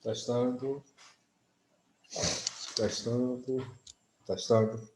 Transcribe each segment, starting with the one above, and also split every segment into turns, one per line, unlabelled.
Testando, testando, testando.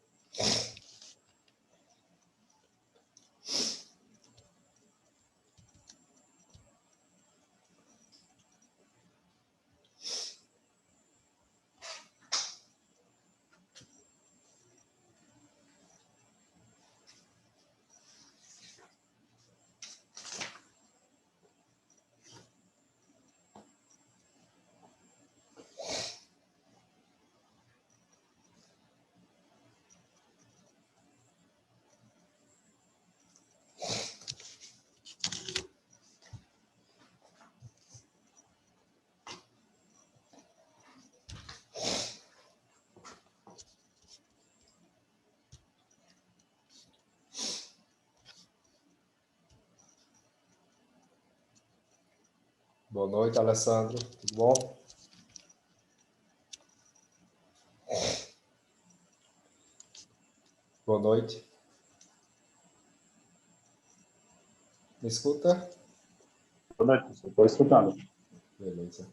Boa noite, Alessandro. Tudo bom? Boa noite. Me escuta?
Boa noite, estou escutando.
Beleza.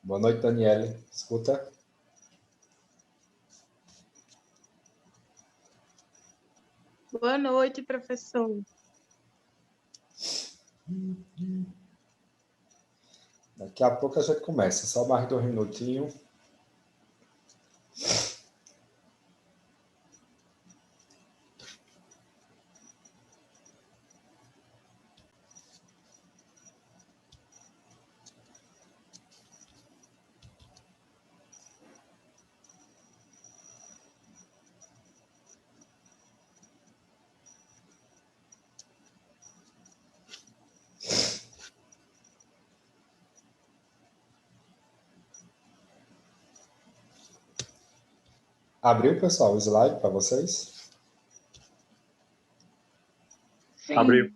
Boa noite, Daniele. Escuta.
Boa noite, professor.
Daqui a pouco a gente começa. Só mais 2 minutinhos. Abriu, pessoal, o slide para vocês?
Sim.
Abriu.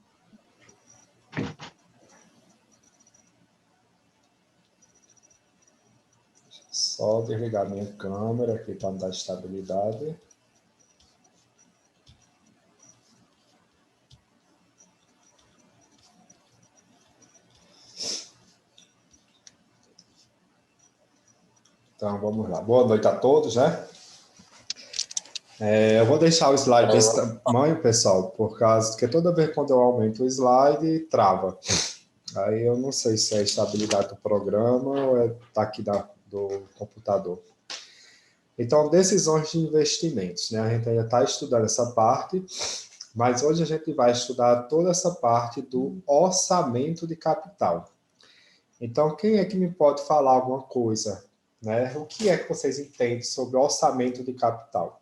Só desligar minha câmera aqui para dar estabilidade. Então, vamos lá. Boa noite a todos, né? Eu vou deixar o slide desse tamanho, pessoal, por causa que toda vez quando eu aumento o slide, trava. Aí eu não sei se é a estabilidade do programa ou é daqui do computador. Então, decisões de investimentos, né? A gente ainda está estudando essa parte, mas hoje a gente vai estudar toda essa parte do orçamento de capital. Então, quem é que me pode falar alguma coisa, né? O que é que vocês entendem sobre orçamento de capital?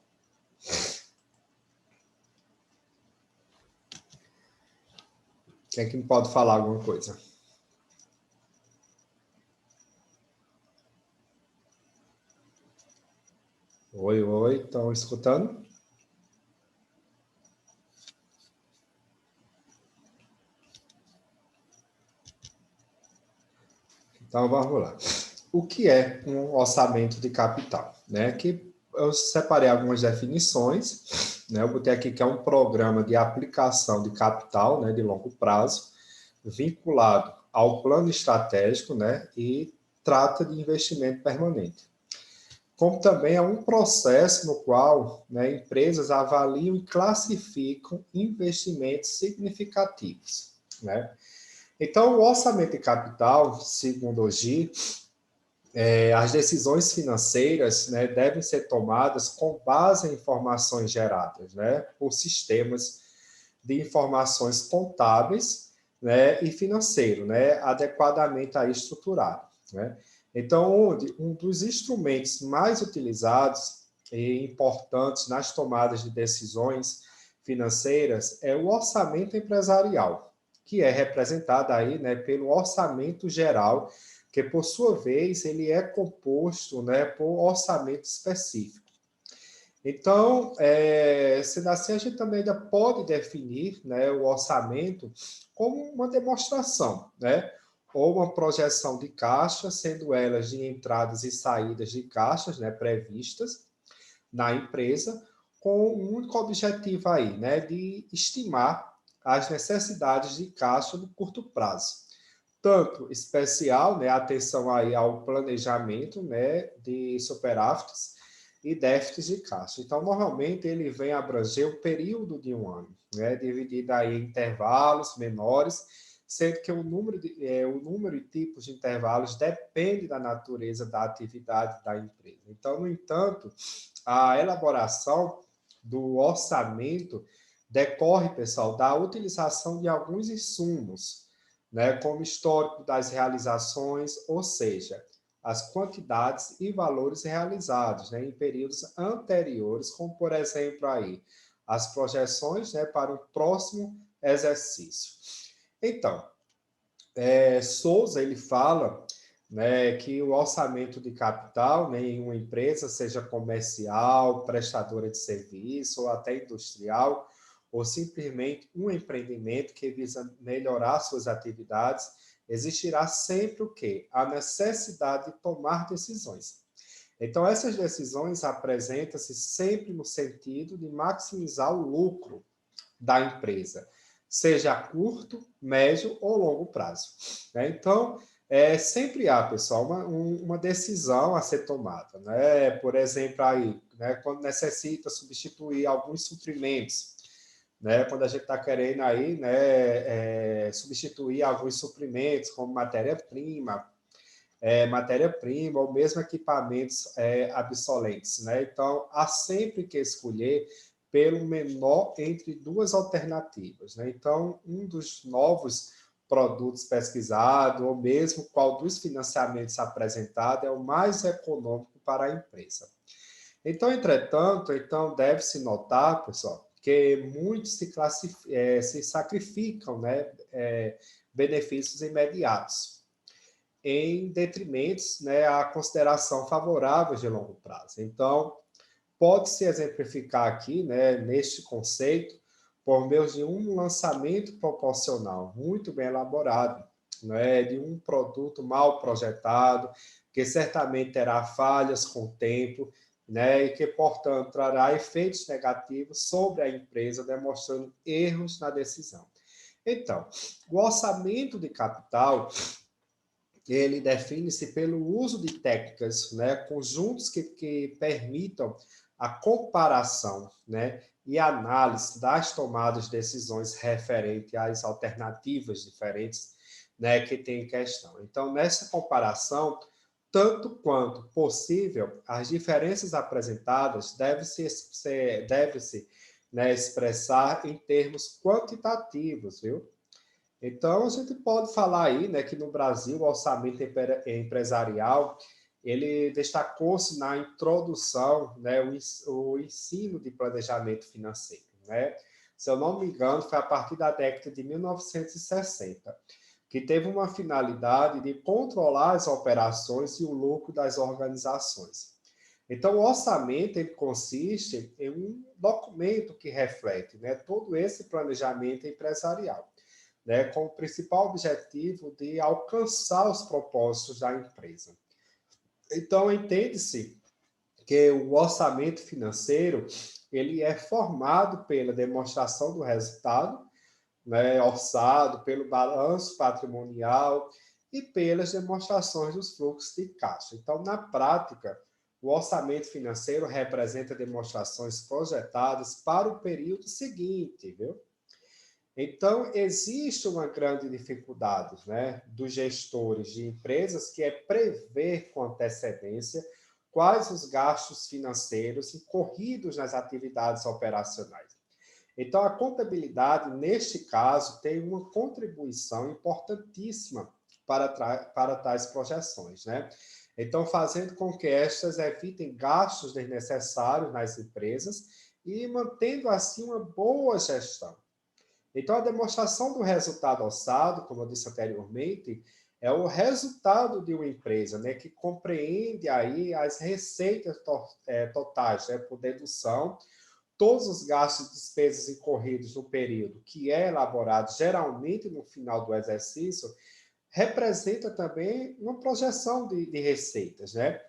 Quem é que me pode falar alguma coisa? Oi, oi, estão escutando? Então, vamos lá. O que é um orçamento de capital? Né? Que eu separei algumas definições, né? Eu botei aqui que é um programa de aplicação de capital, né, de longo prazo, vinculado ao plano estratégico, né, e trata de investimento permanente. Como também é um processo no qual, né, empresas avaliam e classificam investimentos significativos, né? Então, o orçamento de capital, segundo o GI, as decisões financeiras, né, devem ser tomadas com base em informações geradas, né, por sistemas de informações contábeis, né, e financeiro, né, adequadamente aí estruturado, né. Então, um dos instrumentos mais utilizados e importantes nas tomadas de decisões financeiras é o orçamento empresarial, que é representado aí, né, pelo orçamento geral, que por sua vez ele é composto, né, por orçamento específico. Então, sendo assim, a gente também ainda pode definir, né, o orçamento como uma demonstração, né, ou uma projeção de caixa, sendo elas de entradas e saídas de caixas, né, previstas na empresa, com um único objetivo aí, né, de estimar as necessidades de caixa no curto prazo. Tanto especial, né, atenção aí ao planejamento, né, de superávites e déficits de caixa. Então, normalmente, ele vem abranger o período de um ano, né, dividido aí em intervalos menores, sendo que o número e tipos de intervalos depende da natureza da atividade da empresa. Então, no entanto, a elaboração do orçamento decorre, pessoal, da utilização de alguns insumos, né, como histórico das realizações, ou seja, as quantidades e valores realizados, né, em períodos anteriores, como, por exemplo, aí, as projeções, né, para o próximo exercício. Então, Souza, ele fala, né, que o orçamento de capital, né, em uma empresa, seja comercial, prestadora de serviço ou até industrial, ou simplesmente um empreendimento que visa melhorar suas atividades, existirá sempre o quê? A necessidade de tomar decisões. Então, essas decisões apresentam-se sempre no sentido de maximizar o lucro da empresa, seja a curto, médio ou longo prazo. Né? Então, Sempre há, pessoal, uma decisão a ser tomada, né? Por exemplo, aí, né, quando necessita substituir alguns suprimentos, né? Quando a gente está querendo aí, né, substituir alguns suprimentos, como matéria-prima ou mesmo equipamentos obsoletos, né? Então, há sempre que escolher pelo menor entre duas alternativas, né? Então, um dos novos produtos pesquisados, ou mesmo qual dos financiamentos apresentado é o mais econômico para a empresa. Então, entretanto, deve-se notar, pessoal, que muitos se sacrificam, né, benefícios imediatos, em detrimento, né, à consideração favorável de longo prazo. Então, pode-se exemplificar aqui, né, neste conceito, por meio de um lançamento proporcional muito bem elaborado, né, de um produto mal projetado, que certamente terá falhas com o tempo, né, e que, portanto, trará efeitos negativos sobre a empresa, demonstrando erros na decisão. Então, o orçamento de capital ele define-se pelo uso de técnicas, né, conjuntos que permitam a comparação, né, e análise das tomadas de decisões referente às alternativas diferentes, né, que tem em questão. Então, nessa comparação, tanto quanto possível, as diferenças apresentadas deve-se, né, expressar em termos quantitativos, viu? Então, a gente pode falar aí, né, que no Brasil o orçamento empresarial, ele destacou-se na introdução, né, o ensino de planejamento financeiro, né? Se eu não me engano, foi a partir da década de 1960, que teve uma finalidade de controlar as operações e o lucro das organizações. Então, o orçamento ele consiste em um documento que reflete, né, todo esse planejamento empresarial, né, com o principal objetivo de alcançar os propósitos da empresa. Então, entende-se que o orçamento financeiro ele é formado pela demonstração do resultado, né, orçado, pelo balanço patrimonial e pelas demonstrações dos fluxos de caixa. Então, na prática, o orçamento financeiro representa demonstrações projetadas para o período seguinte, viu? Então, existe uma grande dificuldade, né, dos gestores de empresas, que é prever com antecedência quais os gastos financeiros incorridos nas atividades operacionais. Então, a contabilidade, neste caso, tem uma contribuição importantíssima para tais projeções, né? Então, fazendo com que estas evitem gastos desnecessários nas empresas e mantendo, assim, uma boa gestão. Então, a demonstração do resultado orçado, como eu disse anteriormente, é o resultado de uma empresa, né, que compreende aí as receitas totais, né, por dedução, todos os gastos e despesas incorridos no período que é elaborado geralmente no final do exercício, representa também uma projeção de receitas, né,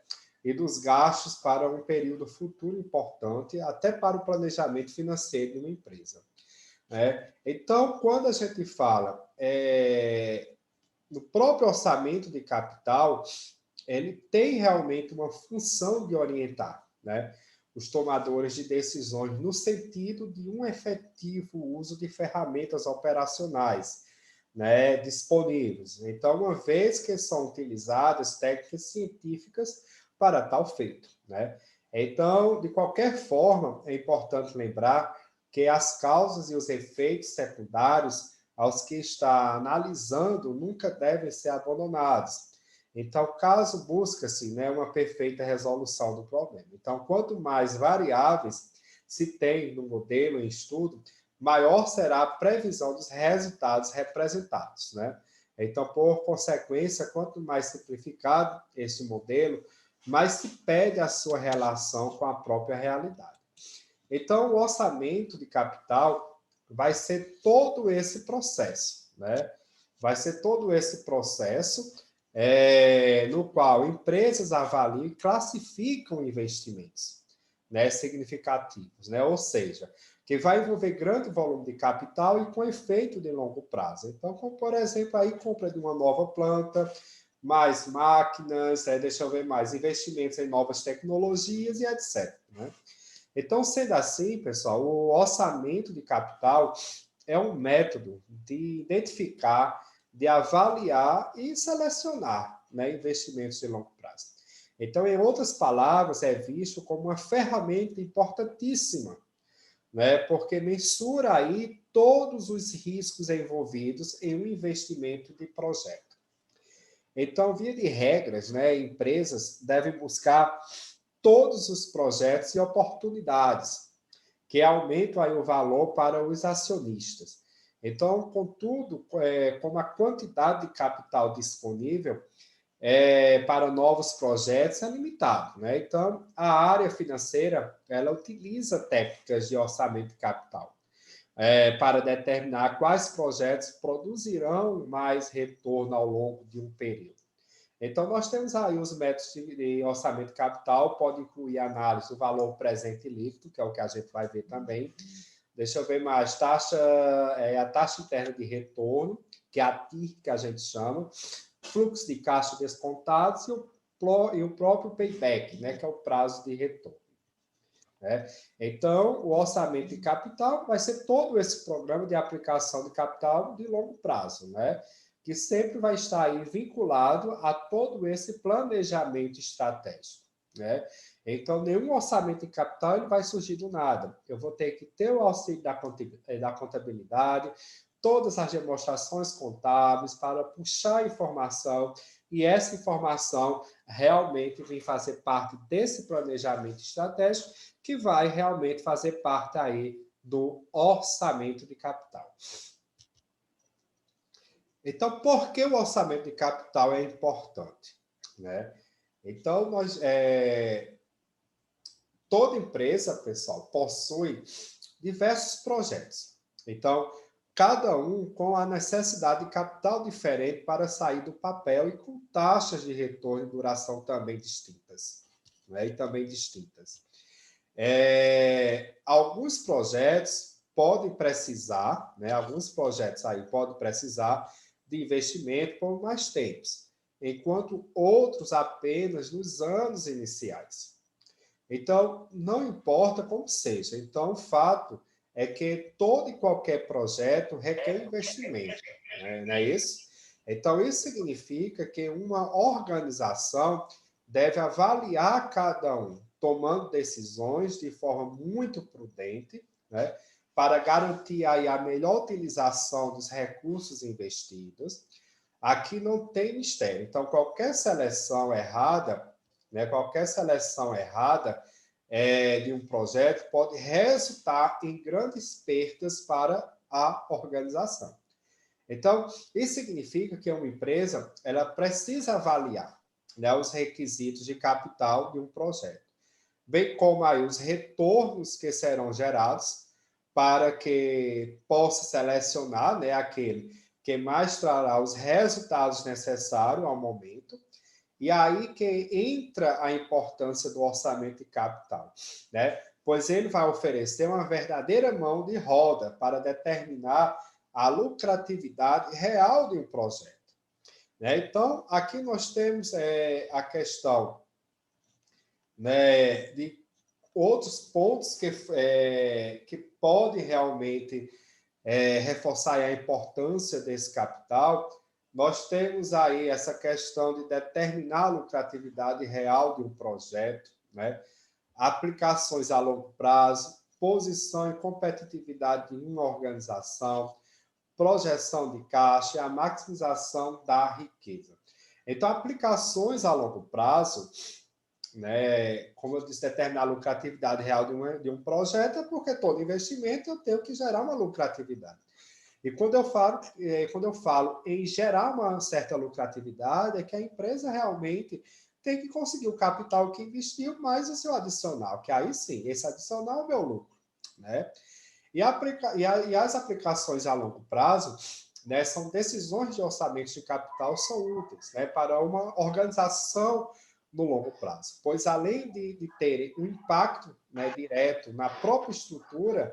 e dos gastos para um período futuro importante, até para o planejamento financeiro de uma empresa, né? Então, quando a gente fala no próprio orçamento de capital, ele tem realmente uma função de orientar, né, os tomadores de decisões no sentido de um efetivo uso de ferramentas operacionais, né, disponíveis. Então, uma vez que são utilizadas técnicas científicas para tal feito, né? Então, de qualquer forma, é importante lembrar que as causas e os efeitos secundários aos que está analisando nunca devem ser abandonados. Então, caso busca-se, né, uma perfeita resolução do problema. Então, quanto mais variáveis se tem no modelo em estudo, maior será a previsão dos resultados representados, né? Então, por consequência, quanto mais simplificado esse modelo, mais se perde a sua relação com a própria realidade. Então, o orçamento de capital vai ser todo esse processo, né? Vai ser todo esse processo no qual empresas avaliam e classificam investimentos, né, significativos, né? Ou seja, que vai envolver grande volume de capital e com efeito de longo prazo. Então, como, por exemplo, aí compra de uma nova planta, mais máquinas, deixa eu ver mais, investimentos em novas tecnologias e etc. Né? Então, sendo assim, pessoal, o orçamento de capital é um método de identificar, de avaliar e selecionar, né, investimentos de longo prazo. Então, em outras palavras, é visto como uma ferramenta importantíssima, né, porque mensura aí todos os riscos envolvidos em um investimento de projeto. Então, via de regras, né, empresas devem buscar todos os projetos e oportunidades que aumentam aí o valor para os acionistas. Então, contudo, como a quantidade de capital disponível para novos projetos é limitada, né? Então, a área financeira ela utiliza técnicas de orçamento de capital para determinar quais projetos produzirão mais retorno ao longo de um período. Então, nós temos aí os métodos de orçamento de capital, pode incluir a análise do valor presente líquido, que é o que a gente vai ver também. Deixa eu ver mais, a taxa interna de retorno, que é a TIR, que a gente chama, fluxo de caixa descontados e o próprio payback, né, que é o prazo de retorno. Né? Então, o orçamento de capital vai ser todo esse programa de aplicação de capital de longo prazo, né? Que sempre vai estar aí vinculado a todo esse planejamento estratégico, né? Então, nenhum orçamento de capital ele vai surgir do nada. Eu vou ter que ter o auxílio da contabilidade, todas as demonstrações contábeis para puxar informação e essa informação realmente vem fazer parte desse planejamento estratégico que vai realmente fazer parte aí do orçamento de capital. Então, por que o orçamento de capital é importante? Né? Então, toda empresa, pessoal, possui diversos projetos. Então, cada um com a necessidade de capital diferente para sair do papel e com taxas de retorno e duração também distintas. Né? E também distintas. Alguns projetos podem precisar, né? Alguns projetos aí podem precisar de investimento por mais tempos, enquanto outros apenas nos anos iniciais. Então, não importa como seja. Então, o fato é que todo e qualquer projeto requer investimento, né? Não é isso? Então, isso significa que uma organização deve avaliar cada um, tomando decisões de forma muito prudente, né? Para garantir aí a melhor utilização dos recursos investidos. Aqui não tem mistério. Então, qualquer seleção errada, né, de um projeto pode resultar em grandes perdas para a organização. Então, isso significa que uma empresa ela precisa avaliar, né, os requisitos de capital de um projeto, bem como aí os retornos que serão gerados para que possa selecionar, né, aquele que mais trará os resultados necessários ao momento. E aí que entra a importância do orçamento de capital, né? Pois ele vai oferecer uma verdadeira mão de roda para determinar a lucratividade real de um projeto. Né? Então, aqui nós temos a questão, né, de outros pontos que podem realmente reforçar a importância desse capital. Nós temos aí essa questão de determinar a lucratividade real de um projeto, né? Aplicações a longo prazo, posição e competitividade de uma organização, projeção de caixa e a maximização da riqueza. Então, aplicações a longo prazo, né, como eu disse, determinar a lucratividade real de um projeto, é porque todo investimento eu tenho que gerar uma lucratividade. E quando eu falo em gerar uma certa lucratividade, é que a empresa realmente tem que conseguir o capital que investiu, mais o seu adicional, que aí sim, esse adicional é o meu lucro. Né? E as aplicações a longo prazo, né, são decisões de orçamento de capital são úteis, né, para uma organização no longo prazo, pois além de terem um impacto, né, direto na própria estrutura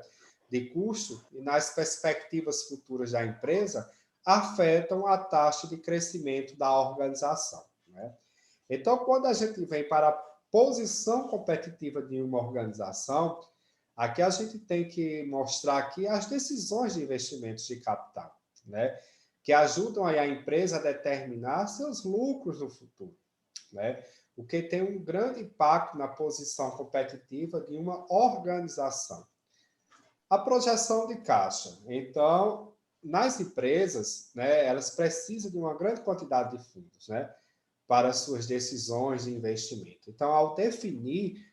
de custo e nas perspectivas futuras da empresa, afetam a taxa de crescimento da organização, né? Então, quando a gente vem para a posição competitiva de uma organização, aqui a gente tem que mostrar aqui as decisões de investimentos de capital, né? Que ajudam aí a empresa a determinar seus lucros no futuro, né? O que tem um grande impacto na posição competitiva de uma organização. A projeção de caixa. Então, nas empresas, né, elas precisam de uma grande quantidade de fundos, né, para suas decisões de investimento. Então, ao definir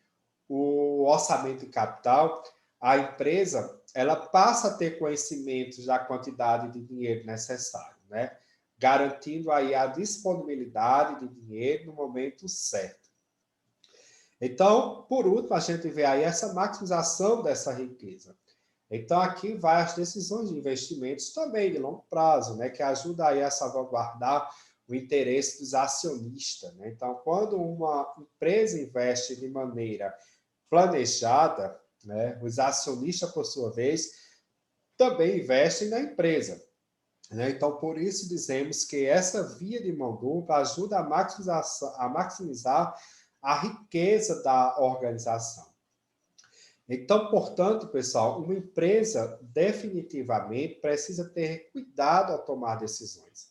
o orçamento de capital, a empresa ela passa a ter conhecimento da quantidade de dinheiro necessário, né, garantindo aí a disponibilidade de dinheiro no momento certo. Então, por último, a gente vê aí essa maximização dessa riqueza. Então, aqui vai as decisões de investimentos também de longo prazo, né, que ajuda aí a salvaguardar o interesse dos acionistas, né? Então, quando uma empresa investe de maneira planejada, né, os acionistas, por sua vez, também investem na empresa, né? Então, por isso dizemos que essa via de mão dupla ajuda a maximizar a riqueza da organização. Então, portanto, pessoal, uma empresa definitivamente precisa ter cuidado ao tomar decisões,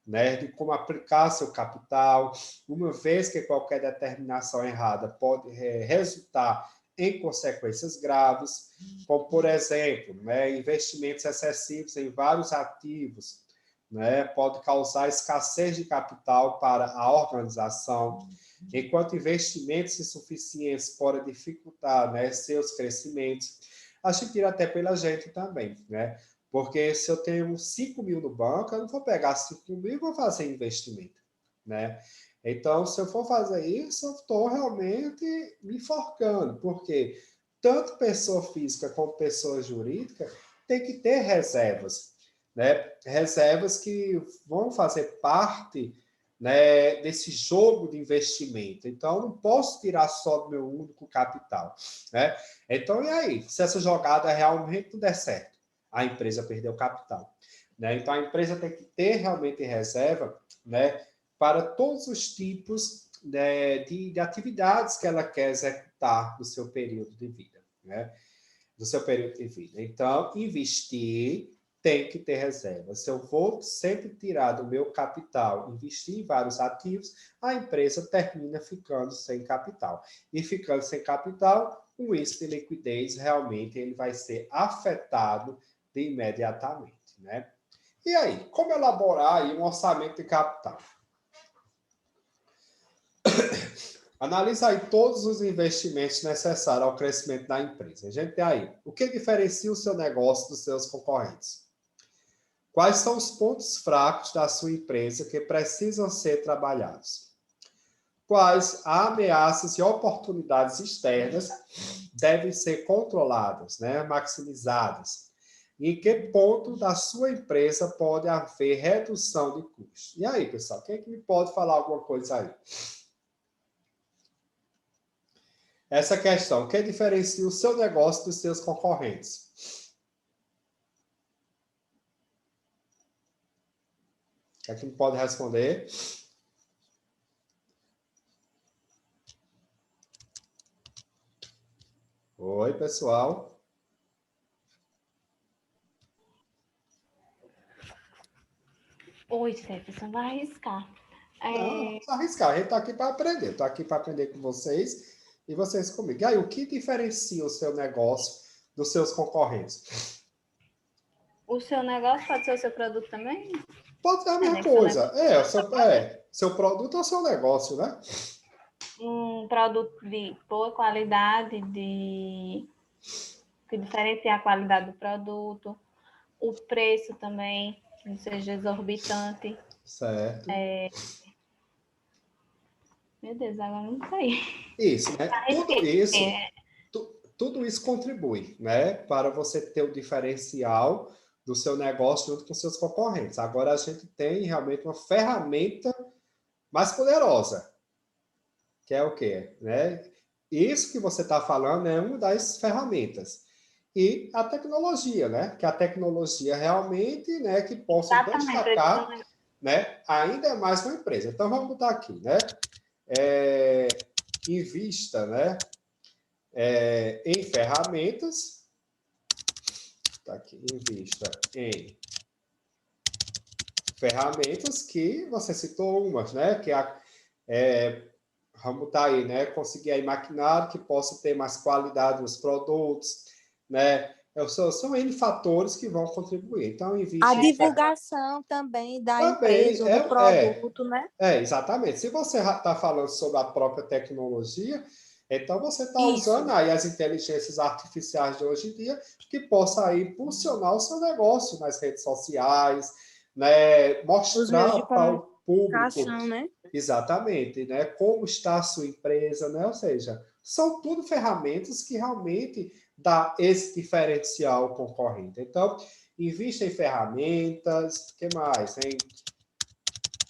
né, de como aplicar seu capital, uma vez que qualquer determinação errada pode resultar em consequências graves, como, por exemplo, né, investimentos excessivos em vários ativos, né, pode causar escassez de capital para a organização, enquanto investimentos insuficientes podem dificultar, né, seus crescimentos. A gente tira até pela gente também, né? Porque se eu tenho 5 mil no banco, eu não vou pegar 5 mil e vou fazer investimento, né? Então, se eu for fazer isso, eu estou realmente me enforcando, porque tanto pessoa física como pessoa jurídica tem que ter reservas, né? Reservas que vão fazer parte, né, desse jogo de investimento. Então, eu não posso tirar só do meu único capital, né? Então, e aí? Se essa jogada realmente não der certo, a empresa perdeu capital, né? Então, a empresa tem que ter realmente reserva, né, para todos os tipos, né, de atividades que ela quer executar no seu período de vida, né? Do seu período de vida. Então, investir tem que ter reserva. Se eu vou sempre tirar do meu capital, investir em vários ativos, a empresa termina ficando sem capital. E ficando sem capital, o índice de liquidez realmente ele vai ser afetado de imediatamente, né? E aí, como elaborar aí um orçamento de capital? Analisa aí todos os investimentos necessários ao crescimento da empresa. A gente tem aí, o que diferencia o seu negócio dos seus concorrentes? Quais são os pontos fracos da sua empresa que precisam ser trabalhados? Quais ameaças e oportunidades externas devem ser controladas, né, maximizadas? E em que ponto da sua empresa pode haver redução de custos? E aí, pessoal, quem é que me pode falar alguma coisa aí? Essa questão, o que diferencia o seu negócio dos seus concorrentes? Quem é que me pode responder? Oi, pessoal.
Oi, Jefferson, vai arriscar.
Não, não precisa arriscar. A gente está aqui para aprender. Estou aqui para aprender com vocês e vocês comigo. E aí, o que diferencia o seu negócio dos seus concorrentes?
O seu negócio pode ser o seu produto também?
Pode ser a mesma
né,
coisa. Seu produto é o seu negócio, né?
Um produto de boa qualidade, que diferencia a qualidade do produto, o preço também, que não seja exorbitante.
Certo.
Meu Deus, agora não sei.
Isso, né? Tudo isso contribui, né, para você ter o diferencial do seu negócio junto com seus concorrentes. Agora a gente tem realmente uma ferramenta mais poderosa, que é o quê? Né? Isso que você está falando é uma das ferramentas. e a tecnologia, né? Que a tecnologia realmente, né, que possa
Exatamente.
destacar, né, ainda mais uma empresa. Então, vamos botar aqui, né? Invista, né, em ferramentas. Tá aqui, invista em ferramentas que você citou umas, né? Que vamos botar aí, né? Conseguir aí maquinário que possa ter mais qualidade nos produtos, né? São N fatores que vão contribuir. Então,
A
investe em
divulgação também da
também
empresa ou do produto, né?
exatamente. Se você está falando sobre a própria tecnologia, então você está usando
Isso.
aí as inteligências artificiais de hoje em dia que possa aí impulsionar o seu negócio nas redes sociais, né?
Os meios
Mostrar
de
para o público
comunicação, né?
exatamente, né? Como está a sua empresa, né? Ou seja, são tudo ferramentas que realmente dá esse diferencial ao concorrente. Então, invista em ferramentas, o que mais? Em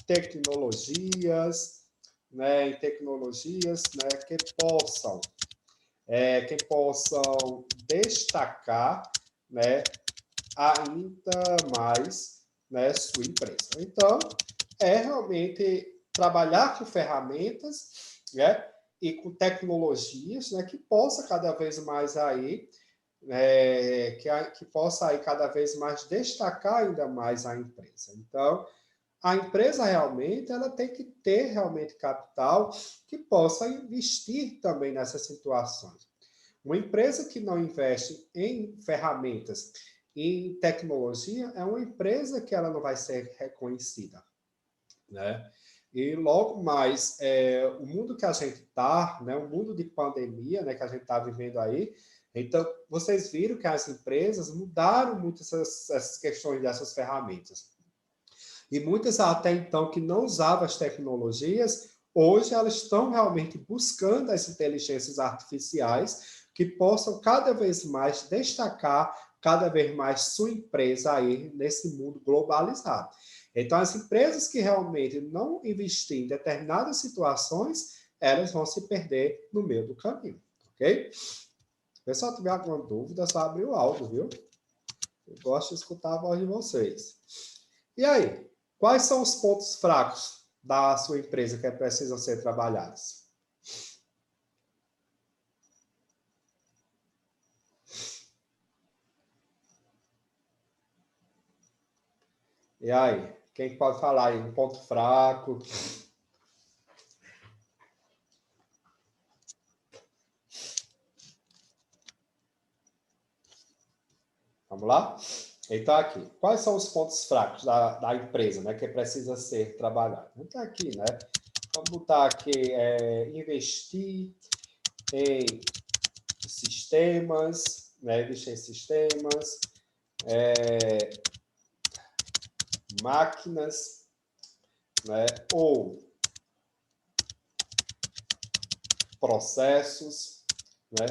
tecnologias, né? Em tecnologias, né? Que possam destacar, né? Ainda mais, né? Sua empresa. Então, realmente trabalhar com ferramentas, né, e com tecnologias, né, que possa cada vez mais aí, que possa aí cada vez mais destacar ainda mais a empresa. Então, a empresa realmente ela tem que ter realmente capital que possa investir também nessas situações. Uma empresa que não investe em ferramentas e em tecnologia é uma empresa que ela não vai ser reconhecida, né? E logo mais, o mundo que a gente está, né, o mundo de pandemia, né, que a gente está vivendo aí, então, vocês viram que as empresas mudaram muito essas questões dessas ferramentas. E muitas até então que não usavam as tecnologias, hoje elas estão realmente buscando as inteligências artificiais que possam cada vez mais destacar cada vez mais sua empresa aí nesse mundo globalizado. Então, as empresas que realmente não investirem em determinadas situações, elas vão se perder no meio do caminho, ok? Se o pessoal tiver alguma dúvida, só abrir o áudio, viu? Eu gosto de escutar a voz de vocês. E aí, quais são os pontos fracos da sua empresa que precisam ser trabalhados? E aí, quem pode falar aí um ponto fraco? Vamos lá? Então, aqui, quais são os pontos fracos da empresa, né, que precisa ser trabalhado? Então, aqui, né, vamos botar aqui, investir em sistemas, né, investir em sistemas, máquinas, né, ou processos, né,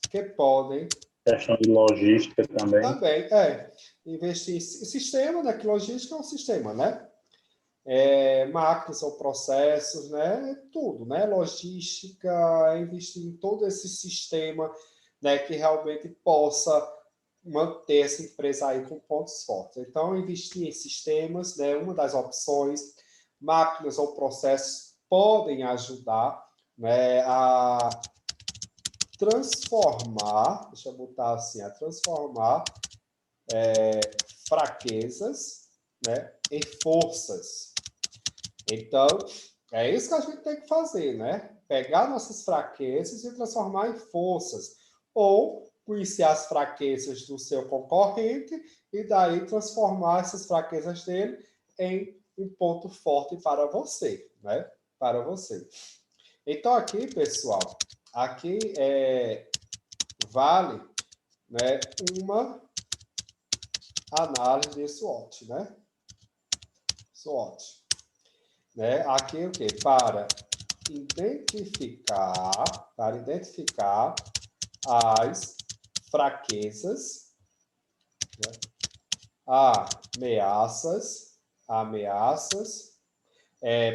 que podem
Questão de logística também.
investir em sistema, né, que logística é um sistema, né, máquinas ou processos, né, tudo, né, logística, investir em todo esse sistema, né, que realmente possa manter essa empresa aí com pontos fortes. Então, investir em sistemas, né, uma das opções, máquinas ou processos podem ajudar, né, a transformar, deixa eu botar assim, a transformar fraquezas, né, em forças. Então, é isso que a gente tem que fazer, né? Pegar nossas fraquezas e transformar em forças. Ou conhecer as fraquezas do seu concorrente e daí transformar essas fraquezas dele em um ponto forte para você, né? Para você. Então, aqui, pessoal, aqui vale, né, uma análise de SWOT, né? SWOT. Né? Aqui o quê? Para identificar as fraquezas, né?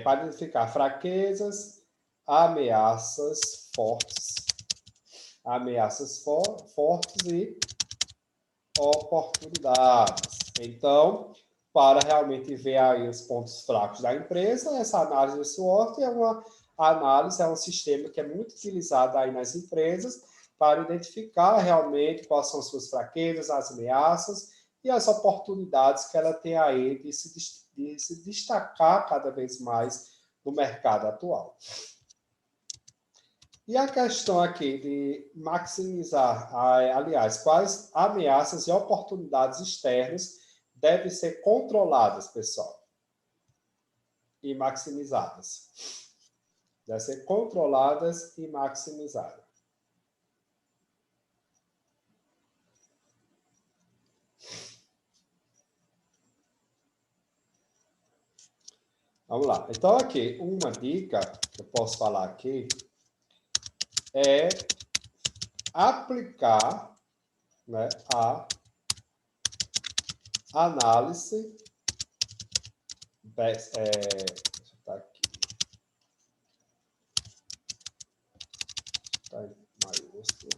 Para identificar fraquezas, ameaças fortes e oportunidades. Então, para realmente ver aí os pontos fracos da empresa, essa análise de SWOT é uma análise, é um sistema que é muito utilizado aí nas empresas para identificar realmente quais são as suas fraquezas, as ameaças e as oportunidades que ela tem aí de se destacar cada vez mais no mercado atual. E a questão aqui de maximizar, aliás, quais ameaças e oportunidades externas devem ser controladas, pessoal, e maximizadas. Devem ser controladas e maximizadas. Vamos lá. Então, aqui, uma dica que eu posso falar aqui é aplicar, né, a análise, deixa eu botar aqui, está em maiúsculo,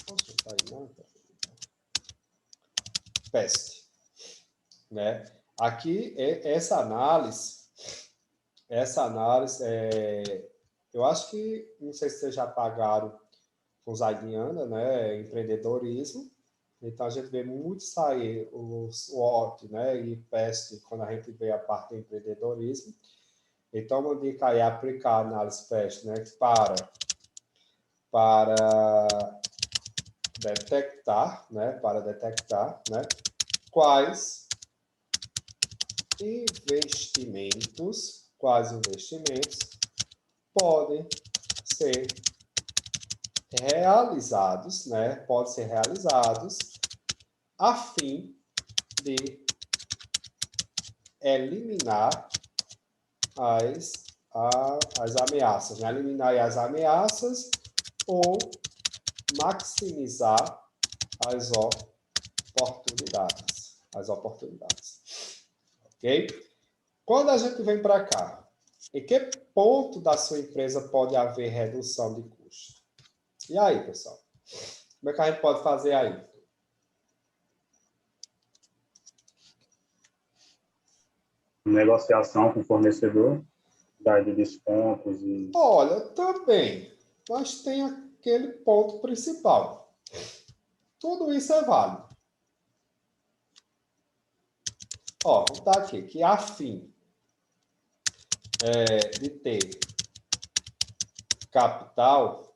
posso botar aí não? PEST, né? Aqui, essa análise, eu acho que, não sei se vocês já pagaram com Zaidiana, né, empreendedorismo. Então, a gente vê muito sair o SWOT, né, e PEST, quando a gente vê a parte do empreendedorismo. Então, uma dica aí é aplicar a análise PEST, né, para detectar, né, quais investimentos podem ser realizados, né? Podem ser realizados a fim de eliminar as ameaças, né? Eliminar as ameaças ou maximizar as oportunidades. Ok? Quando a gente vem para cá, em que ponto da sua empresa pode haver redução de custo? E aí, pessoal? Como é que a gente pode fazer aí?
Negociação com o fornecedor, dar de descontos e...
Olha, também, mas tem aquele ponto principal. Tudo isso é válido. Ó, vou botar aqui, que a fim de ter capital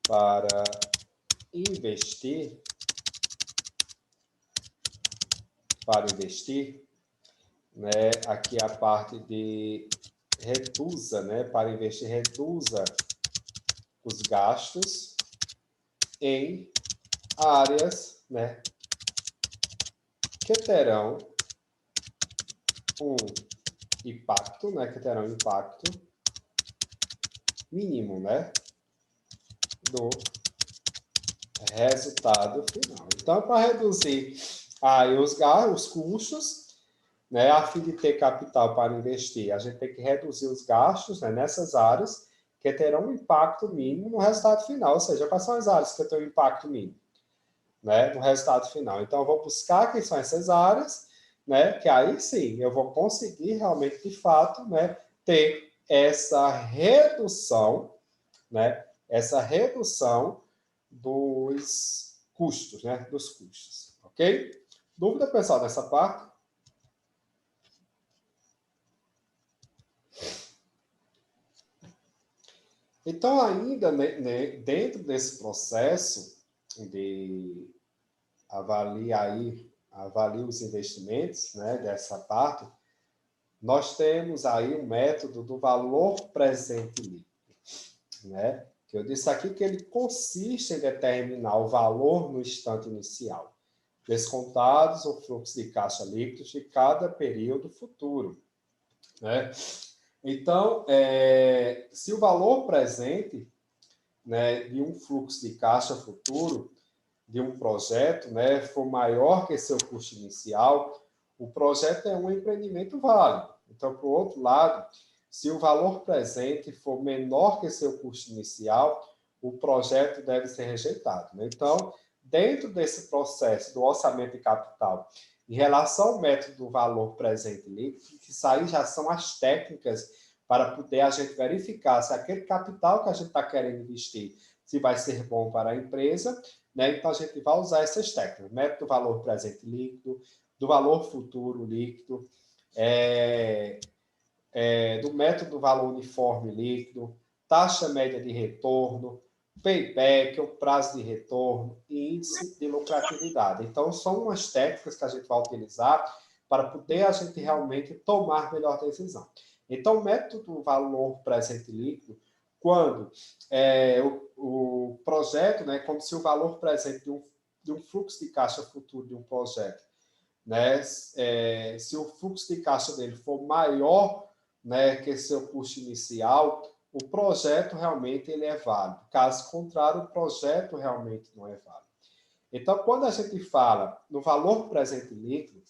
para investir, né? Aqui a parte de reduza, né? Para investir, reduza os gastos em áreas, né, que terão um impacto, né? Que terão impacto mínimo, né? Do resultado final. Então, para reduzir aí os custos, né, a fim de ter capital para investir, a gente tem que reduzir os gastos, né, nessas áreas que terão um impacto mínimo no resultado final. Ou seja, quais são as áreas que têm um impacto mínimo, né, no resultado final? Então, eu vou buscar quem são essas áreas, né, que aí sim eu vou conseguir realmente, de fato, né, ter essa redução, né, dos custos, né, dos custos, ok? Dúvida, pessoal, nessa parte? Então, ainda dentro desse processo de avaliar os investimentos, né, dessa parte, nós temos aí um método do valor presente líquido, né? Que eu disse aqui que ele consiste em determinar o valor no instante inicial, descontados o fluxo de caixa líquido de cada período futuro, né? Então, se o valor presente, né, de um fluxo de caixa futuro de um projeto, né, for maior que seu custo inicial, o projeto é um empreendimento válido. Então, por outro lado, se o valor presente for menor que seu custo inicial, o projeto deve ser rejeitado, né? Então, dentro desse processo do orçamento de capital, em relação ao método do valor presente líquido, que isso aí já são as técnicas para poder a gente verificar se aquele capital que a gente está querendo investir, se vai ser bom para a empresa, né? Então, a gente vai usar essas técnicas, método do valor presente líquido, do valor futuro líquido, do método do valor uniforme líquido, taxa média de retorno, payback, o prazo de retorno e índice de lucratividade. Então, são umas técnicas que a gente vai utilizar para poder a gente realmente tomar melhor decisão. Então, o método do valor presente líquido, quando o projeto, né, como se o valor presente de um fluxo de caixa futuro de um projeto, né, se o fluxo de caixa dele for maior, né, que seu custo inicial, o projeto realmente ele é válido. Caso contrário, o projeto realmente não é válido. Então, quando a gente fala no valor presente líquido,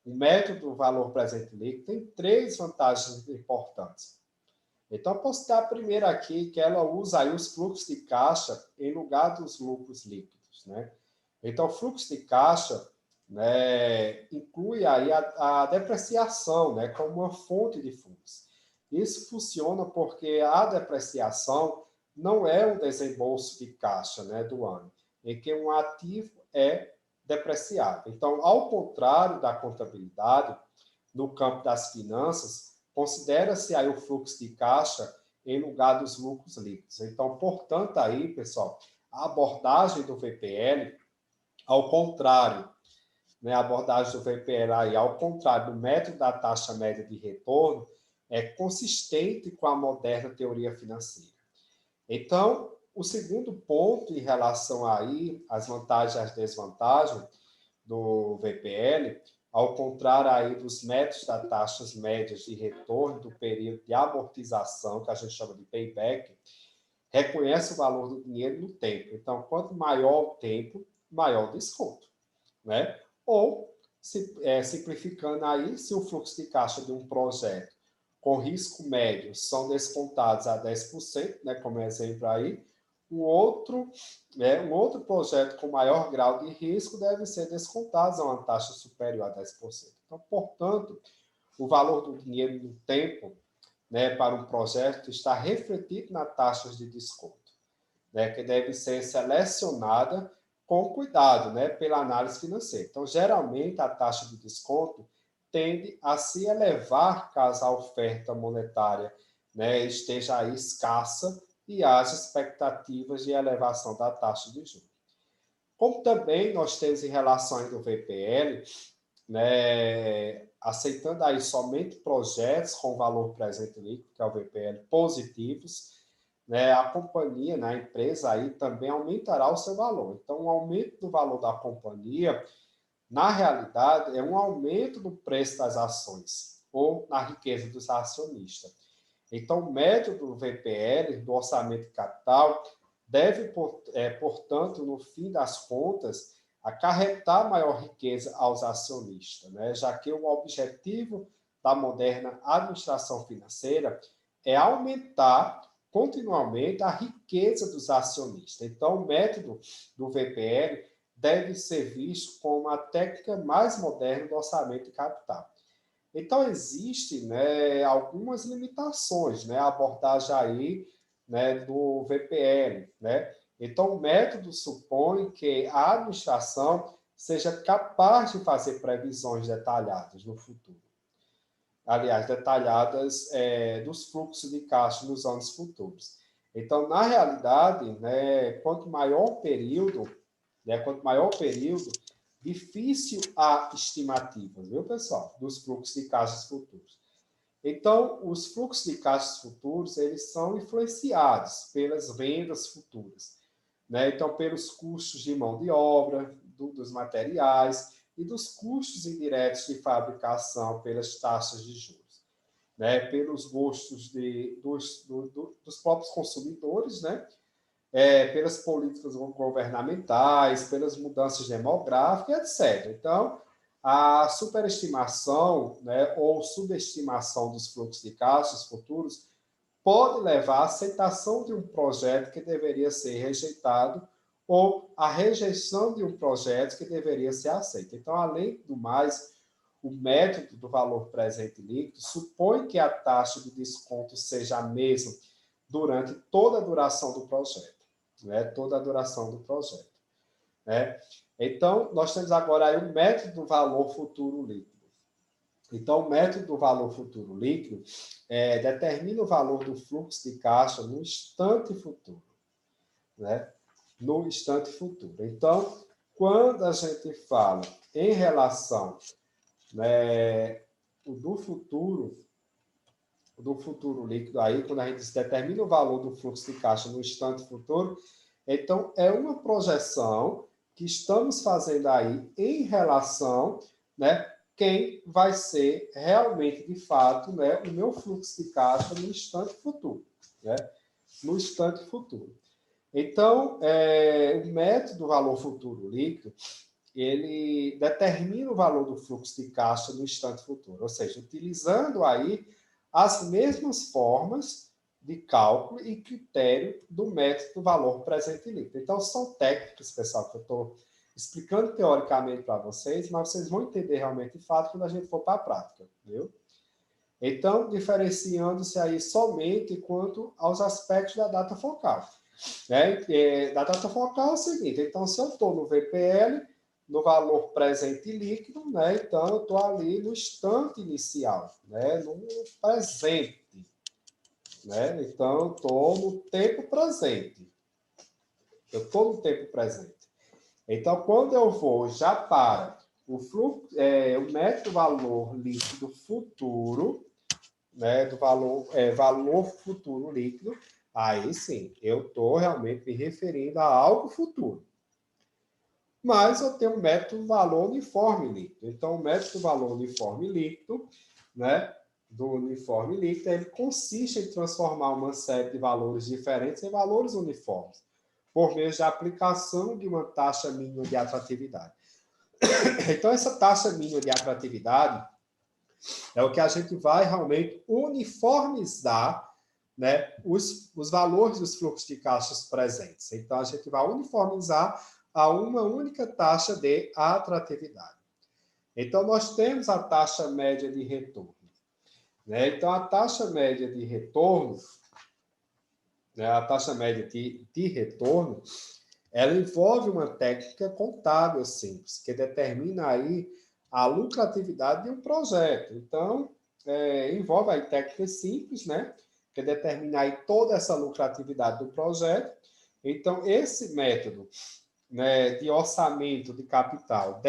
o método do valor presente líquido tem 3 vantagens importantes. Então, posso dar a primeira aqui, que ela usa aí os fluxos de caixa em lugar dos lucros líquidos, né? Então, o fluxo de caixa, né, inclui aí a depreciação, né, como uma fonte de fundos. Isso funciona porque a depreciação não é um desembolso de caixa, né, do ano, em que um ativo é depreciado. Então, ao contrário da contabilidade, no campo das finanças, considera-se aí o fluxo de caixa em lugar dos lucros líquidos. Então, portanto, aí, pessoal, a abordagem do VPL, ao contrário, né, a abordagem do VPL aí, ao contrário do método da taxa média de retorno, é consistente com a moderna teoria financeira. Então, o segundo ponto em relação aí às vantagens e às desvantagens do VPL, ao contrário aí dos métodos das taxas médias de retorno do período de amortização, que a gente chama de payback, reconhece o valor do dinheiro no tempo. Então, quanto maior o tempo, maior o desconto, né? Ou, simplificando aí, se o fluxo de caixa de um projeto com risco médio são descontados a 10%, né, como exemplo aí, um outro projeto com maior grau de risco deve ser descontado a uma taxa superior a 10%. Então, portanto, o valor do dinheiro no tempo, né, para um projeto está refletido nas taxas de desconto, né, que deve ser selecionada com cuidado, né, pela análise financeira. Então, geralmente, a taxa de desconto tende a se elevar caso a oferta monetária, né, esteja aí escassa e haja expectativas de elevação da taxa de juros. Como também nós temos em relação ao VPL, né, aceitando aí somente projetos com valor presente líquido, que é o VPL, positivos, né, a companhia, né, a empresa aí também aumentará o seu valor. Então, o aumento do valor da companhia, na realidade, é um aumento do preço das ações ou na riqueza dos acionistas. Então, o método do VPL, do orçamento de capital, deve, portanto, no fim das contas, acarretar maior riqueza aos acionistas, né? Já que o objetivo da moderna administração financeira é aumentar continuamente a riqueza dos acionistas. Então, o método do VPL deve ser visto como a técnica mais moderna do orçamento de capital. Então, existem, né, algumas limitações, né, a abordagem aí, né, do VPL, né? Então, o método supõe que a administração seja capaz de fazer previsões detalhadas no futuro. Aliás, detalhadas dos fluxos de caixa nos anos futuros. Então, na realidade, né, quanto maior o período, difícil a estimativa, viu, pessoal, dos fluxos de caixas futuros. Então, os fluxos de caixas futuros, eles são influenciados pelas vendas futuras, né? Então, pelos custos de mão de obra, dos materiais e dos custos indiretos de fabricação pelas taxas de juros, né? Pelos gostos dos próprios consumidores, né? Pelas políticas governamentais, pelas mudanças demográficas, etc. Então, a superestimação, né, ou subestimação dos fluxos de caixas futuros pode levar à aceitação de um projeto que deveria ser rejeitado ou à rejeição de um projeto que deveria ser aceito. Então, além do mais, o método do valor presente líquido supõe que a taxa de desconto seja a mesma durante toda a duração do projeto, né? Toda a duração do projeto, né? Então, nós temos agora aí o método do valor futuro líquido. Então, o método do valor futuro líquido determina o valor do fluxo de caixa no instante futuro, né? No instante futuro. Então, quando a gente fala em relação, né, do futuro líquido, aí, quando a gente determina o valor do fluxo de caixa no instante futuro, então é uma projeção que estamos fazendo aí em relação, né, quem vai ser realmente, de fato, né, o meu fluxo de caixa no instante futuro, né? No instante futuro. Então, o método do valor futuro líquido, ele determina o valor do fluxo de caixa no instante futuro, ou seja, utilizando aí as mesmas formas de cálculo e critério do método do valor presente líquido. Então, são técnicas, pessoal, que eu estou explicando teoricamente para vocês, mas vocês vão entender realmente de fato quando a gente for para a prática, viu? Então, diferenciando-se aí somente quanto aos aspectos da data focal. Né? Da data focal é o seguinte, então, se eu estou no VPL, no valor presente líquido, né? Então, eu estou ali no instante inicial, né? No presente. Né? Então, eu estou no tempo presente. Eu estou no tempo presente. Então, quando eu vou já para o fluxo, o método valor líquido futuro, né, do valor futuro líquido, aí sim, eu estou realmente me referindo a algo futuro. Mas eu tenho um método valor uniforme líquido. Então, o método valor uniforme líquido, né, do uniforme líquido, ele consiste em transformar uma série de valores diferentes em valores uniformes, por meio de aplicação de uma taxa mínima de atratividade. Então, essa taxa mínima de atratividade é o que a gente vai realmente uniformizar, né, os valores dos fluxos de caixas presentes. Então, a gente vai uniformizar a uma única taxa de atratividade. Então, nós temos a taxa média de retorno. Né? Então, a taxa média de retorno, né, a taxa média de retorno, ela envolve uma técnica contábil simples, que determina aí a lucratividade de um projeto. Então, envolve aí técnicas simples, né, que determina aí toda essa lucratividade do projeto. Então, esse método, né, de orçamento de capital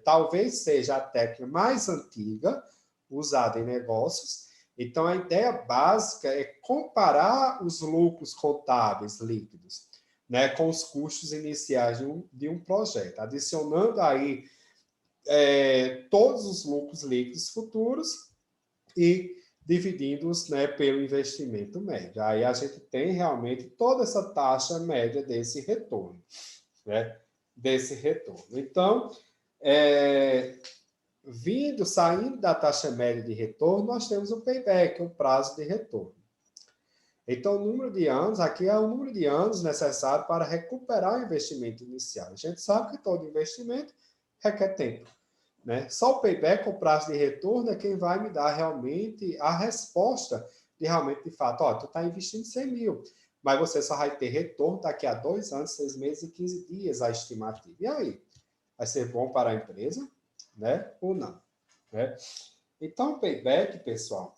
talvez seja a técnica mais antiga usada em negócios. Então, a ideia básica é comparar os lucros contábeis líquidos, né, com os custos iniciais de um projeto, adicionando aí todos os lucros líquidos futuros e dividindo-os, né, pelo investimento médio. Aí a gente tem realmente toda essa taxa média desse retorno, né, desse retorno. Então, saindo da taxa média de retorno, nós temos o payback, o prazo de retorno. Então, o número de anos, aqui é o número de anos necessário para recuperar o investimento inicial. A gente sabe que todo investimento requer tempo, né? Só o payback, o prazo de retorno, é quem vai me dar realmente a resposta de realmente, de fato, tu está investindo 100 mil, mas você só vai ter retorno daqui a 2 anos, 6 meses e 15 dias a estimativa. E aí? Vai ser bom para a empresa, né? Ou não? Né? Então, o payback, pessoal,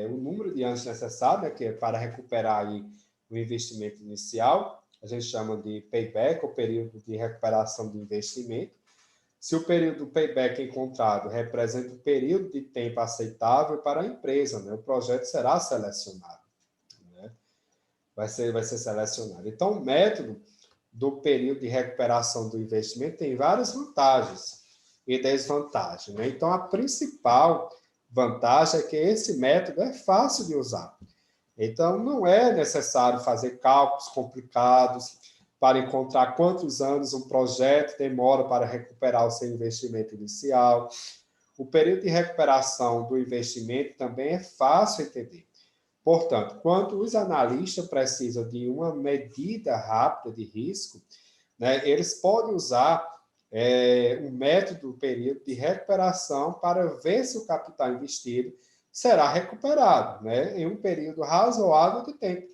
o número de anos necessário, né, que é para recuperar aí o investimento inicial, a gente chama de payback, o período de recuperação do investimento. Se o período do payback encontrado representa um período de tempo aceitável para a empresa, né, o projeto será selecionado. Né? Vai ser selecionado. Então, o método do período de recuperação do investimento tem várias vantagens e desvantagens. Né? Então, a principal vantagem é que esse método é fácil de usar. Então, não é necessário fazer cálculos complicados para encontrar quantos anos um projeto demora para recuperar o seu investimento inicial. O período de recuperação do investimento também é fácil de entender. Portanto, quando os analistas precisam de uma medida rápida de risco, né, eles podem usar um método do período de recuperação para ver se o capital investido será recuperado, né, em um período razoável de tempo.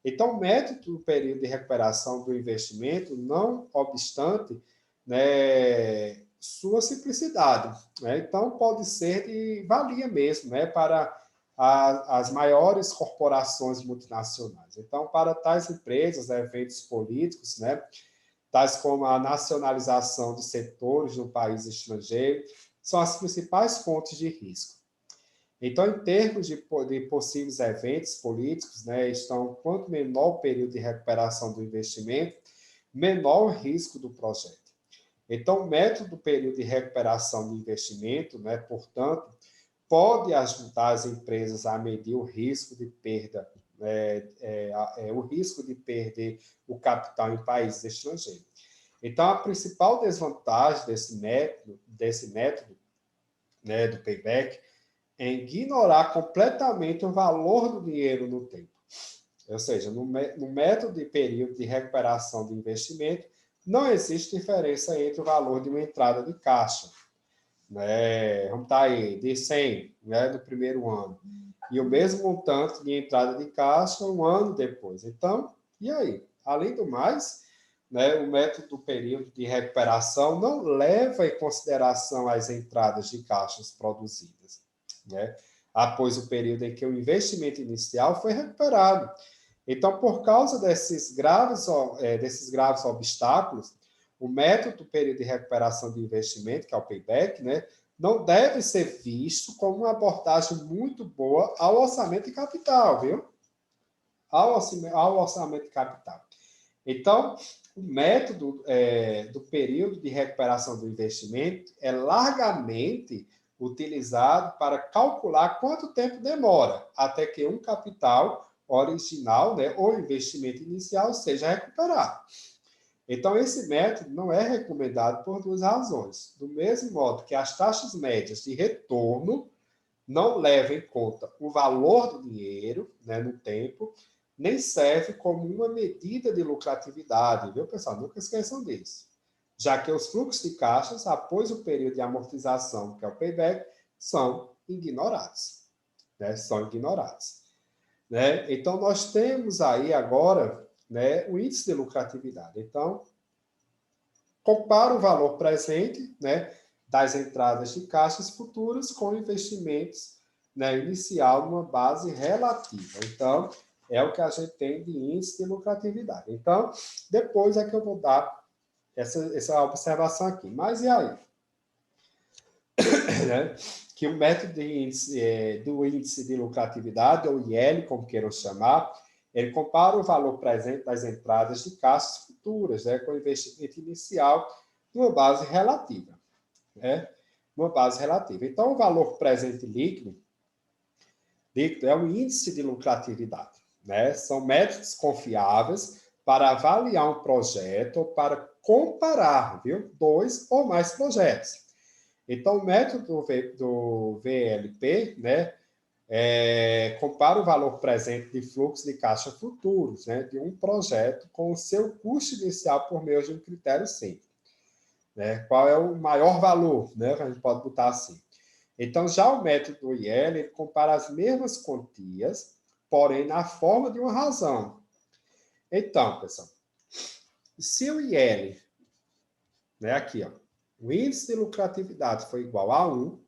Então, o método do período de recuperação do investimento, não obstante, né, sua simplicidade, né, então pode ser de valia mesmo, né, para as maiores corporações multinacionais. Então, para tais empresas, eventos políticos, né, tais como a nacionalização de setores no país estrangeiro, são as principais fontes de risco. Então, em termos de possíveis eventos políticos, né, estão quanto menor o período de recuperação do investimento, menor o risco do projeto. Então, o método do período de recuperação do investimento, né, portanto, pode ajudar as empresas a medir o risco de perda, o risco de perder o capital em países estrangeiros. Então, a principal desvantagem desse método, né, do payback, é ignorar completamente o valor do dinheiro no tempo. Ou seja, no método de período de recuperação do investimento, não existe diferença entre o valor de uma entrada de caixa, né? Vamos estar aí, de 100, né, no primeiro ano, e o mesmo montante de entrada de caixa um ano depois. Então, e aí? Além do mais, né, o método do período de recuperação não leva em consideração as entradas de caixas produzidas, né, após o período em que o investimento inicial foi recuperado. Então, por causa desses graves obstáculos, o método do período de recuperação de investimento, que é o payback, né, não deve ser visto como uma abordagem muito boa ao orçamento de capital, viu? Ao orçamento de capital. Então, o método do período de recuperação do investimento é largamente utilizado para calcular quanto tempo demora até que um capital original, né, ou investimento inicial seja recuperado. Então, esse método não é recomendado por duas razões. Do mesmo modo que as taxas médias de retorno não levam em conta o valor do dinheiro, né, no tempo, nem serve como uma medida de lucratividade, viu, pessoal? Nunca esqueçam disso. Já que os fluxos de caixas, após o período de amortização, que é o payback, são ignorados. Né? São ignorados. Né? Então, nós temos aí agora, né, o índice de lucratividade. Então, compara o valor presente, né, das entradas de caixas futuras com investimentos, né, inicial numa base relativa. Então, é o que a gente tem de índice de lucratividade. Então, depois é que eu vou dar essa observação aqui. Mas e aí? Né? Que o método do índice de lucratividade, ou IL, como queiram chamar, ele compara o valor presente das entradas de caixas futuras, né, com o investimento inicial numa base relativa. Né? Uma base relativa. Então, o valor presente líquido é o índice de lucratividade. Né? São métodos confiáveis para avaliar um projeto ou para comparar, viu, dois ou mais projetos. Então, o método do VLP, né, compara o valor presente de fluxo de caixa futuros, né, de um projeto com o seu custo inicial por meio de um critério simples. Né? Qual é o maior valor? Né? A gente pode botar assim. Então, já o método do IL, ele compara as mesmas quantias, porém na forma de uma razão. Então, pessoal, se o IL, né, aqui, ó, o índice de lucratividade foi igual a 1,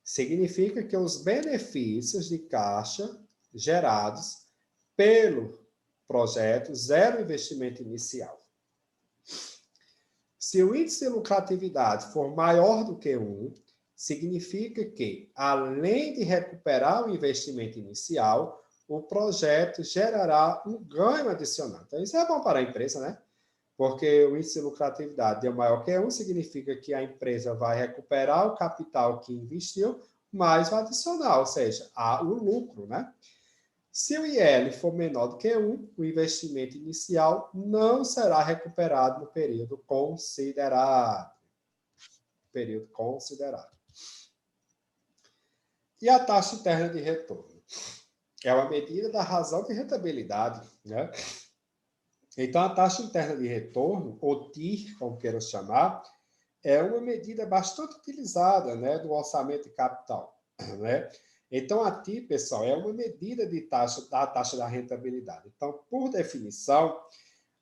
significa que os benefícios de caixa gerados pelo projeto zero investimento inicial. Se o índice de lucratividade for maior do que 1, significa que, além de recuperar o investimento inicial, o projeto gerará um ganho adicional. Então, isso é bom para a empresa, né? Porque o índice de lucratividade é maior que 1, significa que a empresa vai recuperar o capital que investiu, mais o adicional, ou seja, há o lucro, né? Se o IL for menor do que 1, o investimento inicial não será recuperado no período considerado. Período considerado. E a taxa interna de retorno? é uma medida da razão de rentabilidade, né? Então, a taxa interna de retorno, ou TIR, como queiram chamar, é uma medida bastante utilizada, né, do orçamento de capital, né? Então, a TIR, pessoal, é uma medida de da taxa da rentabilidade. Então, por definição,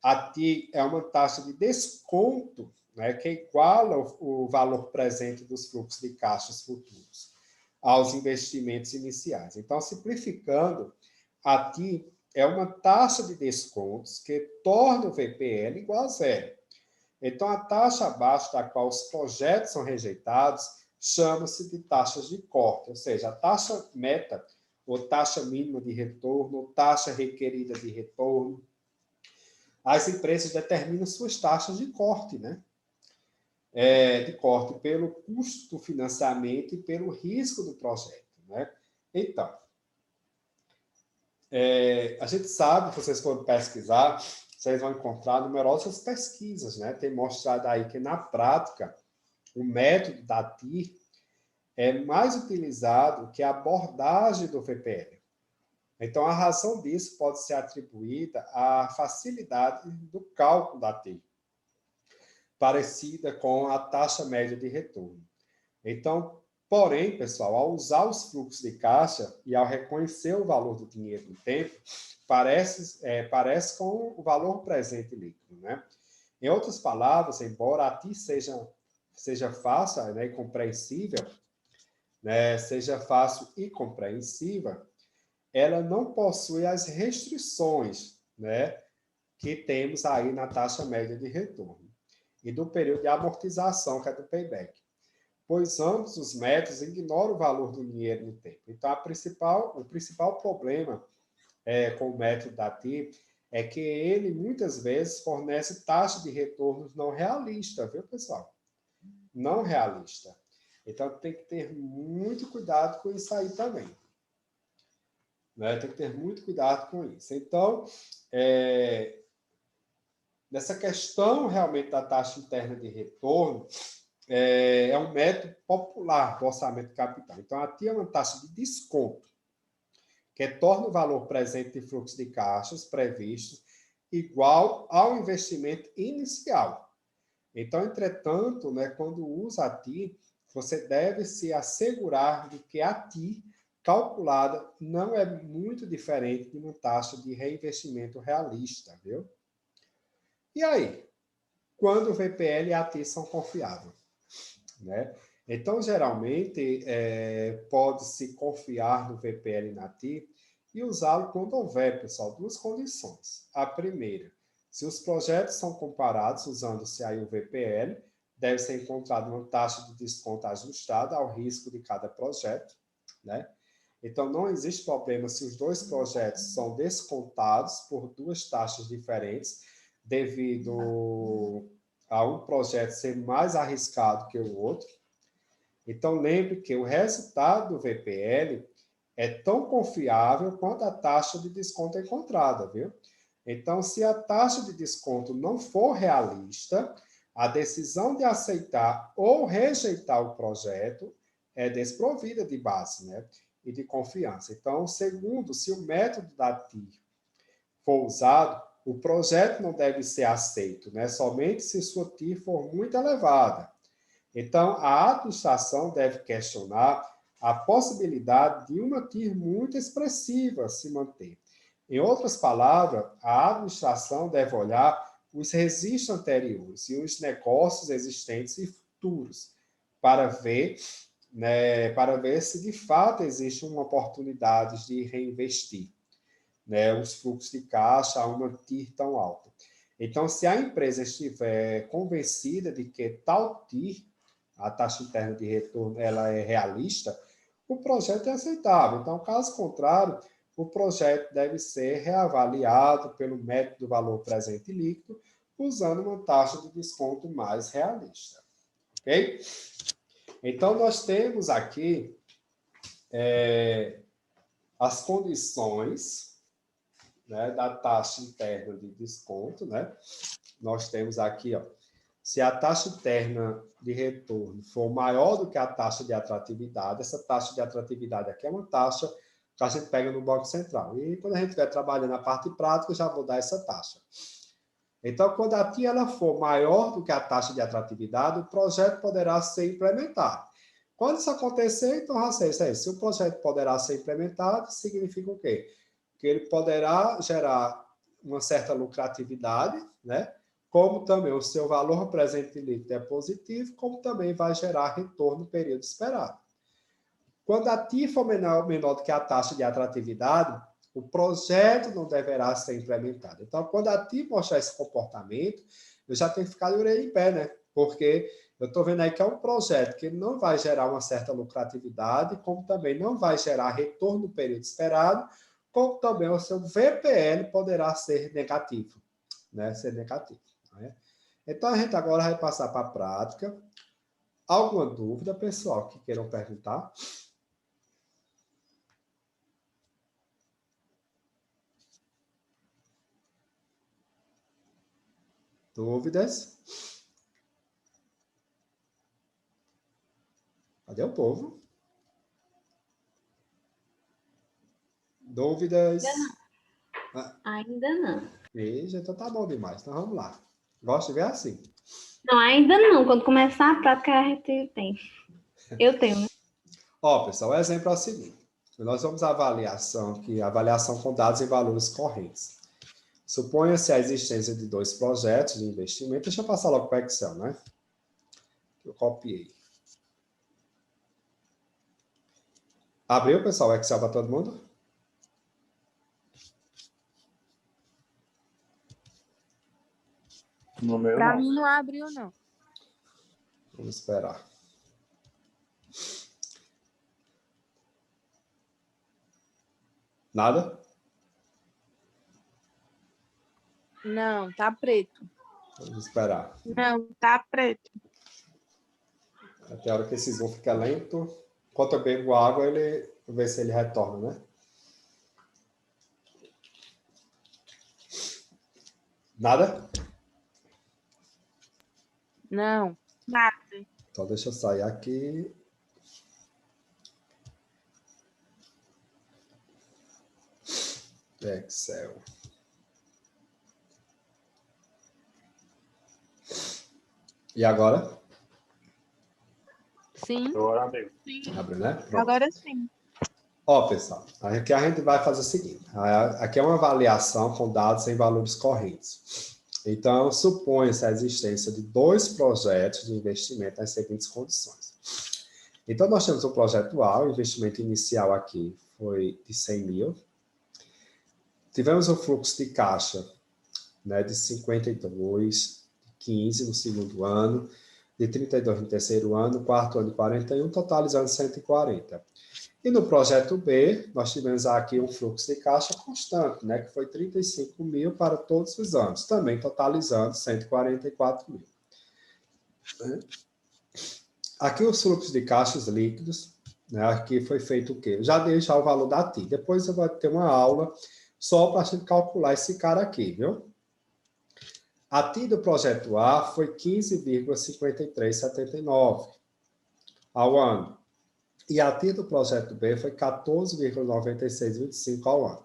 a TIR é uma taxa de desconto, né, que iguala o valor presente dos fluxos de caixas futuros aos investimentos iniciais. Então, simplificando, a TIR é uma taxa de descontos que torna o VPL igual a zero. Então, a taxa abaixo da qual os projetos são rejeitados chama-se de taxas de corte, ou seja, a taxa meta, ou taxa mínima de retorno, ou taxa requerida de retorno. As empresas determinam suas taxas de corte, né? De corte pelo custo do financiamento e pelo risco do projeto, né? Então, a gente sabe, se vocês forem pesquisar, vocês vão encontrar numerosas pesquisas, né? Tem mostrado aí que, na prática, o método da TIR é mais utilizado que a abordagem do VPL. Então, a razão disso pode ser atribuída à facilidade do cálculo da TIR, parecida com a taxa média de retorno. Então, porém, pessoal, ao usar os fluxos de caixa e ao reconhecer o valor do dinheiro no tempo, parece com o valor presente líquido, né? Em outras palavras, embora a TIR seja fácil, né, e compreensível, né, seja fácil e compreensiva, ela não possui as restrições, né, que temos aí na taxa média de retorno e do período de amortização, que é do payback, pois ambos os métodos ignoram o valor do dinheiro no tempo. Então, o principal problema com o método da TIR é que ele, muitas vezes, fornece taxa de retornos não realista, viu, pessoal? Não realista. Então, tem que ter muito cuidado com isso aí também. Né? Tem que ter muito cuidado com isso. Então, nessa questão realmente da taxa interna de retorno, é um método popular do orçamento de capital. Então, a TIR é uma taxa de desconto, que torna o valor presente de fluxo de caixas previstos igual ao investimento inicial. Então, entretanto, né, quando usa a TIR, você deve se assegurar de que a TIR calculada não é muito diferente de uma taxa de reinvestimento realista, viu? E aí? Quando o VPL e a TIR são confiáveis, né? Então, geralmente, pode-se confiar no VPL e na TIR e usá-lo quando houver, pessoal, duas condições. A primeira, se os projetos são comparados usando-se aí o VPL, deve ser encontrada uma taxa de desconto ajustada ao risco de cada projeto, né? Então, não existe problema se os dois projetos são descontados por duas taxas diferentes, devido a um projeto ser mais arriscado que o outro. Então, lembre que o resultado do VPL é tão confiável quanto a taxa de desconto encontrada, viu? Então, se a taxa de desconto não for realista, a decisão de aceitar ou rejeitar o projeto é desprovida de base, né? E de confiança. Então, segundo, se o método da TIR for usado, o projeto não deve ser aceito, né? Somente se sua TIR for muito elevada. Então, a administração deve questionar a possibilidade de uma TIR muito expressiva se manter. Em outras palavras, a administração deve olhar os registros anteriores e os negócios existentes e futuros para ver se de fato existe uma oportunidade de reinvestir, né, os fluxos de caixa a uma TIR tão alta. Então, se a empresa estiver convencida de que tal TIR, a taxa interna de retorno, ela é realista, o projeto é aceitável. Então, caso contrário, o projeto deve ser reavaliado pelo método do valor presente líquido, usando uma taxa de desconto mais realista. Ok? Então, nós temos aqui as condições, né, da taxa interna de desconto, né? Nós temos aqui, ó, se a taxa interna de retorno for maior do que a taxa de atratividade, essa taxa de atratividade aqui é uma taxa que a gente pega no Banco Central. E quando a gente estiver trabalhando a parte prática, eu já vou dar essa taxa. Então, quando a TI ela for maior do que a taxa de atratividade, o projeto poderá ser implementado. Quando isso acontecer, então, já sei, se o projeto poderá ser implementado, significa o quê? Que ele poderá gerar uma certa lucratividade, né? Como também o seu valor presente líquido é positivo, como também vai gerar retorno no período esperado. Quando a TI for menor do que a taxa de atratividade, o projeto não deverá ser implementado. Então, quando a TI mostrar esse comportamento, eu já tenho que ficar de orelha em pé, né? Porque eu estou vendo aí que é um projeto que não vai gerar uma certa lucratividade, como também não vai gerar retorno no período esperado, como também o seu VPL poderá ser negativo, né? Ser negativo. Né? Então, a gente agora vai passar para a prática. Alguma dúvida, pessoal, que queiram perguntar? Dúvidas? Cadê o povo? Dúvidas?
Ainda não.
Veja, então tá bom demais. Então vamos lá. Gosto de ver assim.
Não, ainda não. Quando começar a prática, a gente tem. Eu tenho, né?
Ó, pessoal, o exemplo é o seguinte. Nós vamos à avaliação, que é a avaliação com dados e valores correntes. Suponha-se a existência de 2 projetos de investimento. Deixa eu passar logo para o Excel, né? Eu copiei. Abriu, pessoal, o Excel para todo mundo?
No meu,
Para
não.
mim não abriu, não.
Vamos esperar. Nada?
Não, tá preto.
Vamos esperar.
Não, tá preto.
Até a hora que esse zoom fica lento. Enquanto eu bebo água, ele vê se ele retorna, né? Nada?
Não.
Nada.
Então, deixa eu sair aqui. Excel. E agora?
Sim.
Agora abriu.
Sim.
Abre, né? Pronto.
Agora sim.
Ó, pessoal, aqui a gente vai fazer o seguinte. Aqui é uma avaliação com dados em valores correntes. Então, supõe-se a existência de 2 projetos de investimento nas seguintes condições. Então, nós temos o projeto A, o investimento inicial aqui foi de 100 mil. Tivemos o fluxo de caixa, né, de 52, de 15 no segundo ano, de 32 no terceiro ano, quarto ano de 41, totalizando 140. E no projeto B, nós tivemos aqui um fluxo de caixa constante, né, que foi 35 mil para todos os anos, também totalizando 144 mil. Aqui os fluxos de caixas líquidos, né, aqui foi feito o quê? Eu já dei já o valor da TI, depois eu vou ter uma aula só para a gente calcular esse cara aqui, viu? A TI do projeto A foi 15,5379 ao ano. E a TI do projeto B foi 14,9625 ao ano.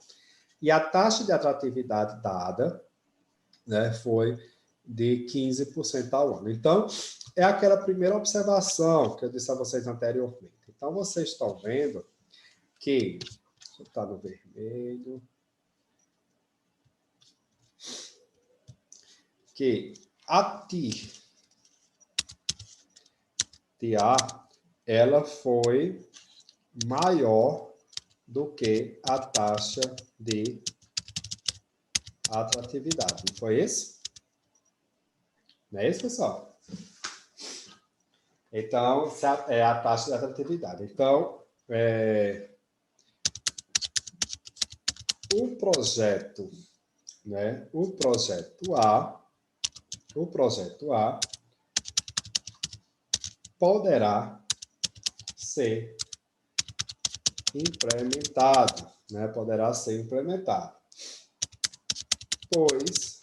E a taxa de atratividade dada, né, foi de 15% ao ano. Então, é aquela primeira observação que eu disse a vocês anteriormente. Então, vocês estão vendo que... Deixa eu botar no vermelho. Que a TI de A, ela foi maior do que a taxa de atratividade. Não foi esse? Não é isso, pessoal? Então, é a taxa de atratividade. Então, o projeto, né? O projeto A poderá ser implementado, né? Poderá ser implementado, pois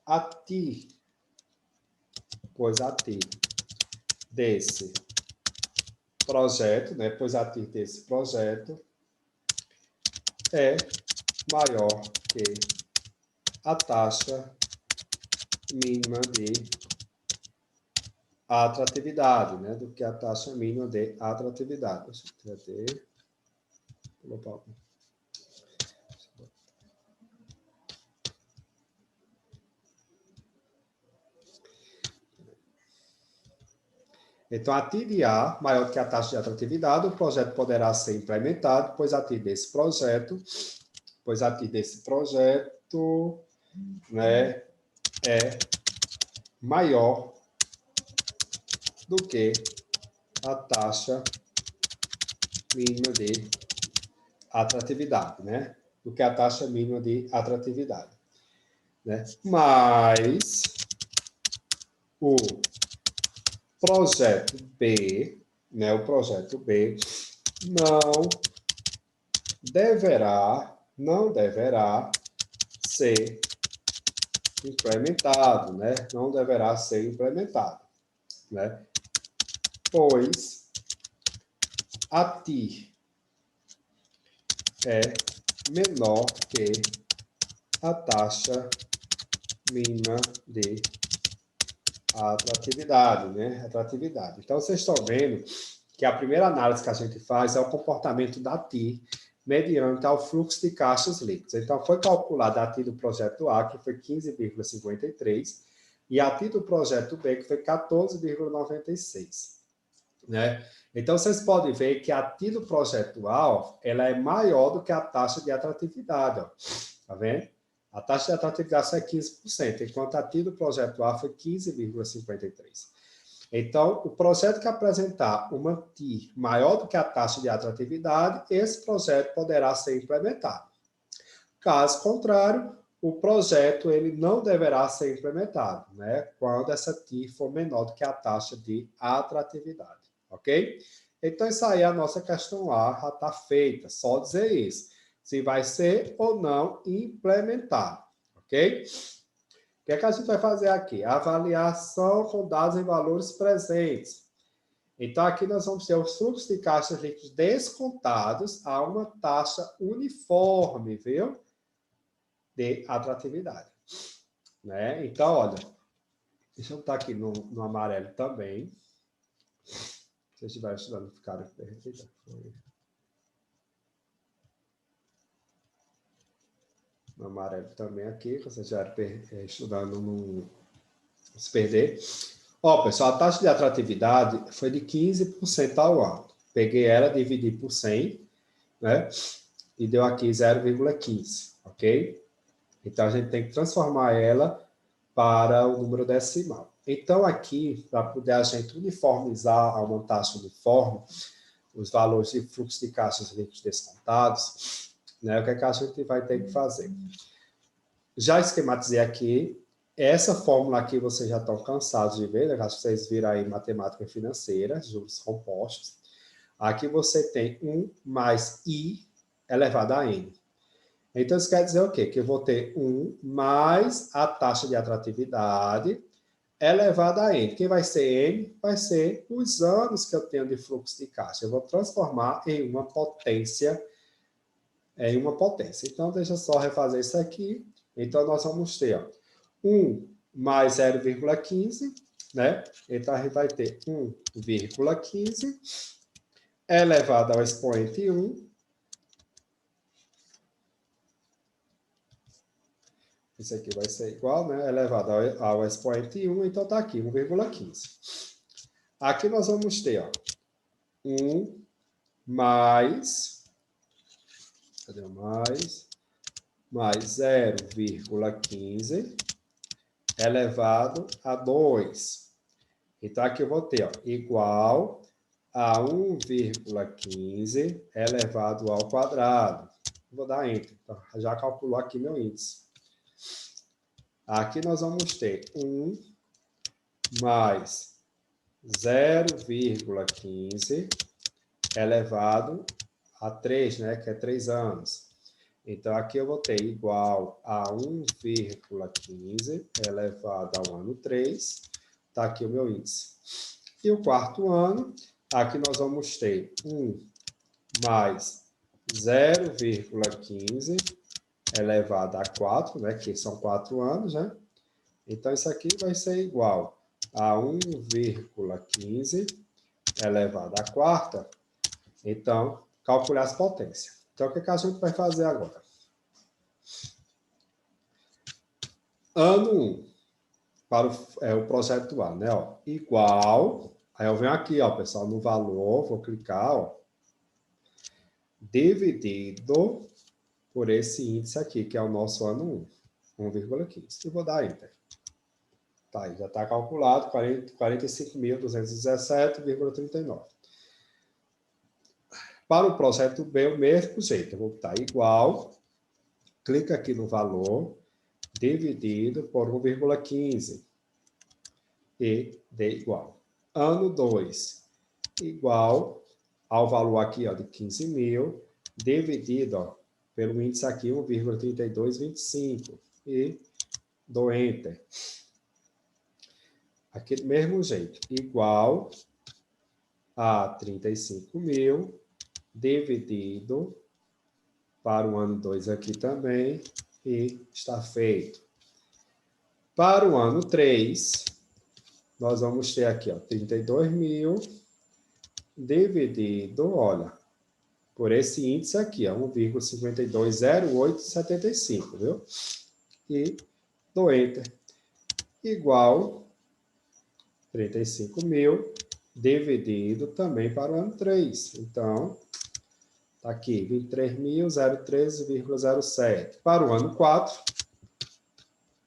a TI desse projeto, né? Pois a TI desse projeto é maior que a taxa mínima de atratividade, né? Do que a taxa mínima de atratividade. Deixa eu ter. Então, a TID-A, maior do que a taxa de atratividade, o projeto poderá ser implementado, pois a TID desse projeto, né, é maior do que a taxa mínima de atratividade, né? Do que a taxa mínima de atratividade, né? Mas o projeto B, né? O projeto B não deverá ser implementado, né? Não deverá ser implementado, né? Pois a TIR é menor que a taxa mínima de atratividade, né? Atratividade. Então, vocês estão vendo que a primeira análise que a gente faz é o comportamento da TIR mediante ao fluxo de caixas líquidos. Então, foi calculada a TIR do projeto A, que foi 15,53, e a TIR do projeto B, que foi 14,96, né? Então, vocês podem ver que a TIR do projeto A, ó, ela é maior do que a taxa de atratividade, ó. Tá vendo? A taxa de atratividade é 15%, enquanto a TIR do projeto A foi 15,53%. Então, o projeto que apresentar uma TIR maior do que a taxa de atratividade, esse projeto poderá ser implementado. Caso contrário, o projeto ele não deverá ser implementado, né? Quando essa TIR for menor do que a taxa de atratividade, ok? Então, isso aí, a nossa questão A já está feita, só dizer isso. Se vai ser ou não implementado, ok? O que é que a gente vai fazer aqui? Avaliação com dados em valores presentes. Então, aqui nós vamos ter os fluxos de caixas líquidos descontados a uma taxa uniforme, viu? De atratividade, né? Então, olha, deixa eu botar aqui no amarelo também. Se vocês estiverem estudando, ficaram perdidos. No amarelo também aqui, vocês estiverem estudando, não se perder. Ó, pessoal, a taxa de atratividade foi de 15% ao ano. Peguei ela, dividi por 100, né? E deu aqui 0,15, ok? Então, a gente tem que transformar ela para o número decimal. Então, aqui, para poder a gente uniformizar a uma taxa uniforme, os valores de fluxo de caixas líquidos descontados, né? O que é que a gente vai ter que fazer? Já esquematizei aqui. Essa fórmula aqui vocês já estão cansados de ver, né? Acho que vocês viram aí matemática financeira, juros compostos. Aqui você tem 1 mais I elevado a N. Então, isso quer dizer o quê? Que eu vou ter 1 mais a taxa de atratividade elevada a N. Quem vai ser N? Vai ser os anos que eu tenho de fluxo de caixa. Eu vou transformar em uma potência. Então, deixa eu só refazer isso aqui. Então, nós vamos ter, ó, 1 mais 0,15, né? Então, a gente vai ter 1,15 elevado ao expoente 1. Isso aqui vai ser igual, né? Elevado ao expoente 1, então tá aqui, 1,15. Aqui nós vamos ter, ó, 1 mais... Cadê o mais? Mais 0,15 elevado a 2. Então, aqui eu vou ter, ó, igual a 1,15 elevado ao quadrado. Vou dar Enter. Então, já calculou aqui meu índice. Aqui nós vamos ter 1 mais 0,15 elevado a 3, né? Que é 3 anos. Então, aqui eu vou ter igual a 1,15 elevado ao ano 3. Está aqui o meu índice. E o quarto ano, aqui nós vamos ter 1 mais 0,15 elevado a 4, né? Que são 4 anos, né? Então, isso aqui vai ser igual a 1,15 elevado à quarta. Então, calcular as potências. Então, o que a gente vai fazer agora? Ano 1, para o projeto A, né? Ó, igual, aí eu venho aqui, ó, pessoal, no valor, vou clicar, ó, dividido por esse índice aqui, que é o nosso ano 1, 1,15. E vou dar Enter. Tá, aí já está calculado, 45.217,39. Para o projeto B, o mesmo jeito. Eu vou botar igual, clica aqui no valor, dividido por 1,15. E dê igual. Ano 2, igual ao valor aqui, ó, de 15.000, dividido, ó, pelo índice aqui, 1,3225. E dou Enter. Aqui do mesmo jeito, igual a 35.000, dividido para o ano 2 aqui também, e está feito. Para o ano 3, nós vamos ter aqui, ó, 32.000, dividido, olha, por esse índice aqui, ó, 1,520875, viu? E dou Enter. Igual 35.000, dividido também para o ano 3. Então, está aqui, 23.013,07. Para o ano 4,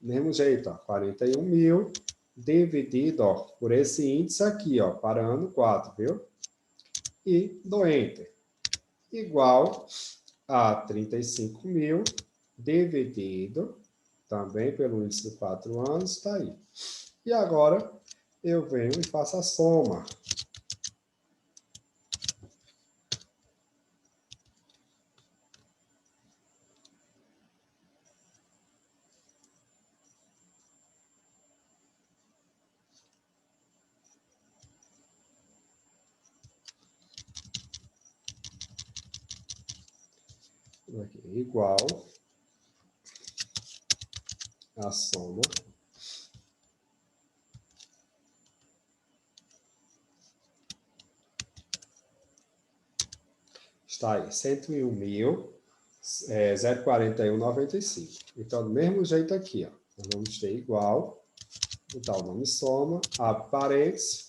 mesmo jeito, ó, 41.000, dividido, ó, por esse índice aqui, ó, para ano 4, viu? E dou Enter. Igual a 35.000, dividido também pelo índice de 4 anos, está aí. E agora, eu venho e faço a soma. Aqui, igual a soma está aí, 101.041,95. Então, do mesmo jeito aqui, ó, nós vamos ter igual, botar o nome soma, abre parênteses,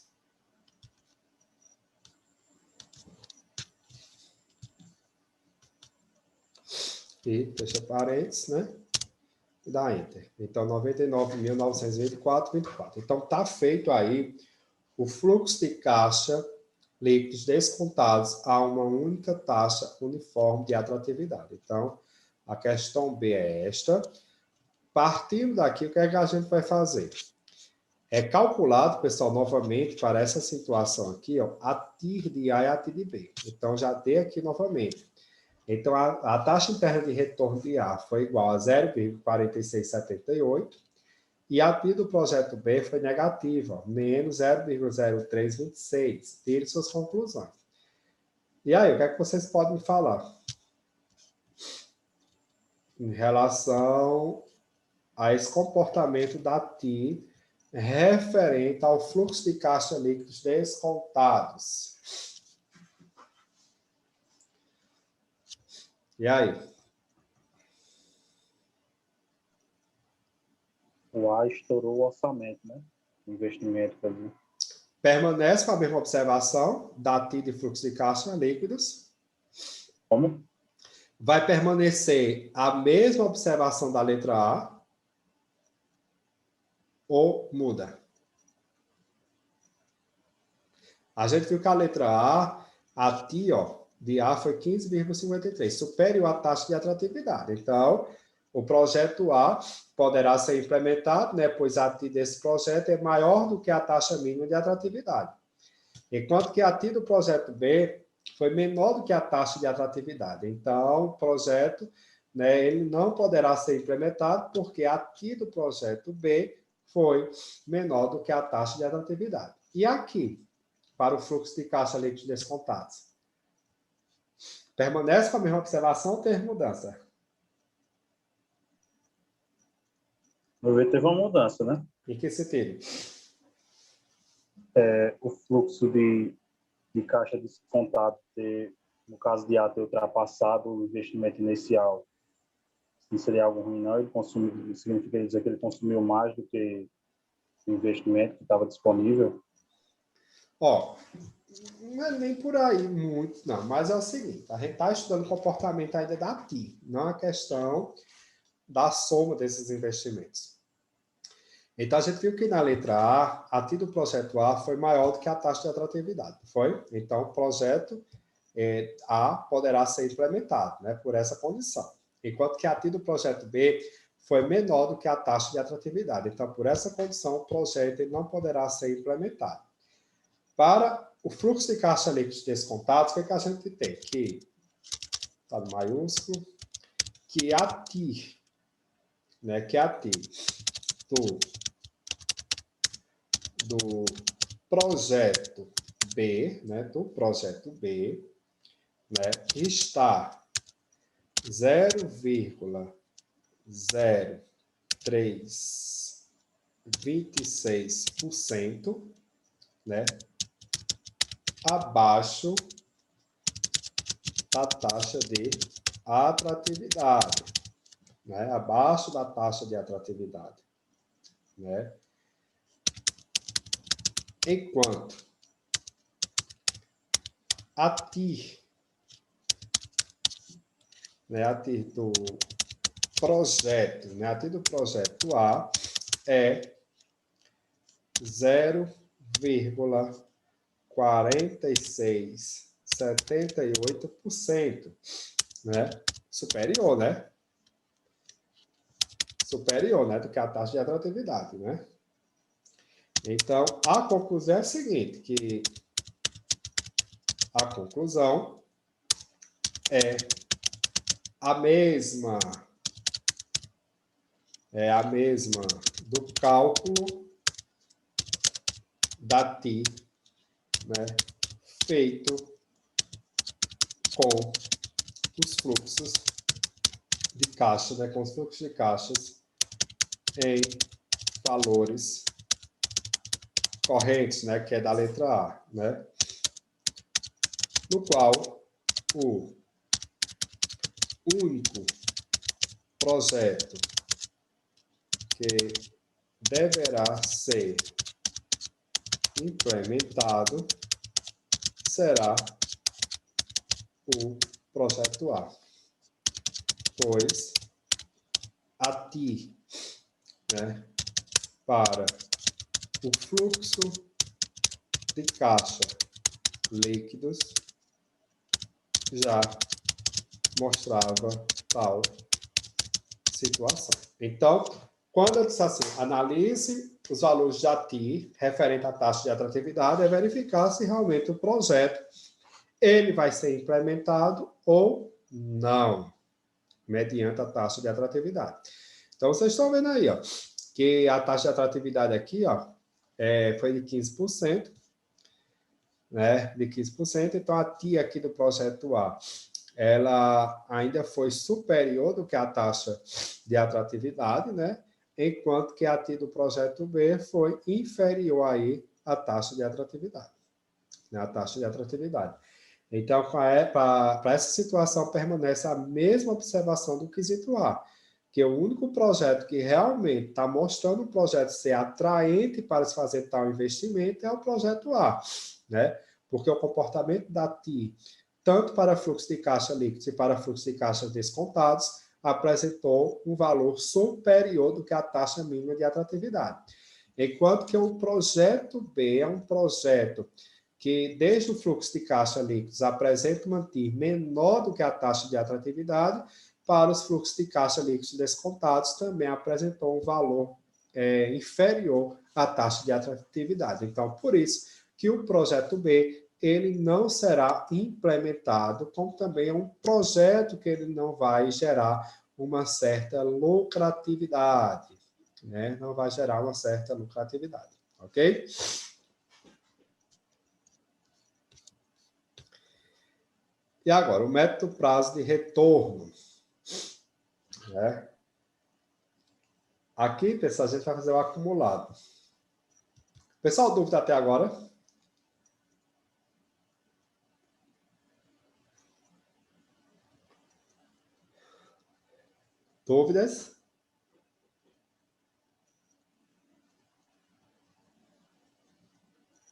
e fecha parênteses, né? E dá Enter. Então, 99.924,24. Então, está feito aí o fluxo de caixa líquidos descontados a uma única taxa uniforme de atratividade. Então, a questão B é esta. Partindo daqui, o que é que a gente vai fazer? É calculado, pessoal, novamente, para essa situação aqui, ó, a TIR de A e a TIR de B. Então, já dei aqui novamente. Então, a taxa interna de retorno de A foi igual a 0,4678 e a TIR do projeto B foi negativa, menos 0,0326. Tire suas conclusões. E aí, o que é que vocês podem falar em relação a esse comportamento da TIR referente ao fluxo de caixa líquidos descontados? E aí?
O A estourou o orçamento, né? O investimento ali.
Permanece com a mesma observação da TIR de fluxo de caixa líquidos.
Como?
Vai permanecer a mesma observação da letra A ou muda? A gente viu que a letra a TIR, ó, de A foi 15,53, superior à taxa de atratividade. Então, o projeto A poderá ser implementado, né, pois a TIR desse projeto é maior do que a taxa mínima de atratividade. Enquanto que a TIR do projeto B foi menor do que a taxa de atratividade. Então, o projeto, né, ele não poderá ser implementado porque a TIR do projeto B foi menor do que a taxa de atratividade. E aqui, para o fluxo de caixa líquidos descontados? Permanece com a mesma observação ou teve mudança?
No ver, teve uma mudança, né?
Em que sentido?
O fluxo de caixa descontado ter, no caso de A, ter ultrapassado o investimento inicial. Isso seria algo ruim, não? Ele consumiu, significa dizer que ele consumiu mais do que o investimento que estava disponível?
Ó, não é nem por aí muito, não. Mas é o seguinte, a gente está estudando o comportamento ainda da TI, não a questão da soma desses investimentos. Então, a gente viu que na letra a TI do projeto A foi maior do que a taxa de atratividade, foi? Então, o projeto A poderá ser implementado, né, por essa condição. Enquanto que a TI do projeto B foi menor do que a taxa de atratividade. Então, por essa condição, o projeto ele não poderá ser implementado. Para o fluxo de caixa líquido descontados, o que a gente tem? Que está no maiúsculo, que a TI, né, que a TI do projeto B, né, do projeto B, né, está 0,0326%, né, abaixo da taxa de atratividade, né, abaixo da taxa de atratividade, né, enquanto a TI, né, a TI do projeto, né, a TI do projeto A é 0,4678%, né? Superior, né? Superior, né, do que a taxa de atratividade, né? Então, a conclusão é a seguinte, que a conclusão é a mesma do cálculo da TI, né, feito com os fluxos de caixa, né, com os fluxos de caixas em valores correntes, né, que é da letra A, né, no qual o único projeto que deverá ser implementado será o projeto A, pois a TI, né, para o fluxo de caixa líquidos já mostrava tal situação. Então, quando eu disse assim, analise os valores da TI referente à taxa de atratividade, é verificar se realmente o projeto ele vai ser implementado ou não, mediante a taxa de atratividade. Então, vocês estão vendo aí, ó, que a taxa de atratividade aqui, ó, foi de 15%, né, de 15%. Então, a TI aqui do projeto A, ela ainda foi superior do que a taxa de atratividade, né, enquanto que a TI do projeto B foi inferior aí à taxa de atratividade, né, a taxa de atratividade. Então, para essa situação, permanece a mesma observação do quesito A, que o único projeto que realmente está mostrando o projeto ser atraente para se fazer tal investimento é o projeto A, né? Porque o comportamento da TI, tanto para fluxo de caixa líquidos e para fluxo de caixa descontados, apresentou um valor superior do que a taxa mínima de atratividade. Enquanto que o projeto B é um projeto que, desde o fluxo de caixa líquidos, apresenta uma TI menor do que a taxa de atratividade, para os fluxos de caixa líquidos descontados, também apresentou um valor inferior à taxa de atratividade. Então, por isso que o projeto B ele não será implementado, como também é um projeto que ele não vai gerar uma certa lucratividade, né? Não vai gerar uma certa lucratividade, ok? E agora, o método prazo de retorno. Né? Aqui, pessoal, a gente vai fazer o acumulado. Pessoal, dúvida até agora? Dúvidas?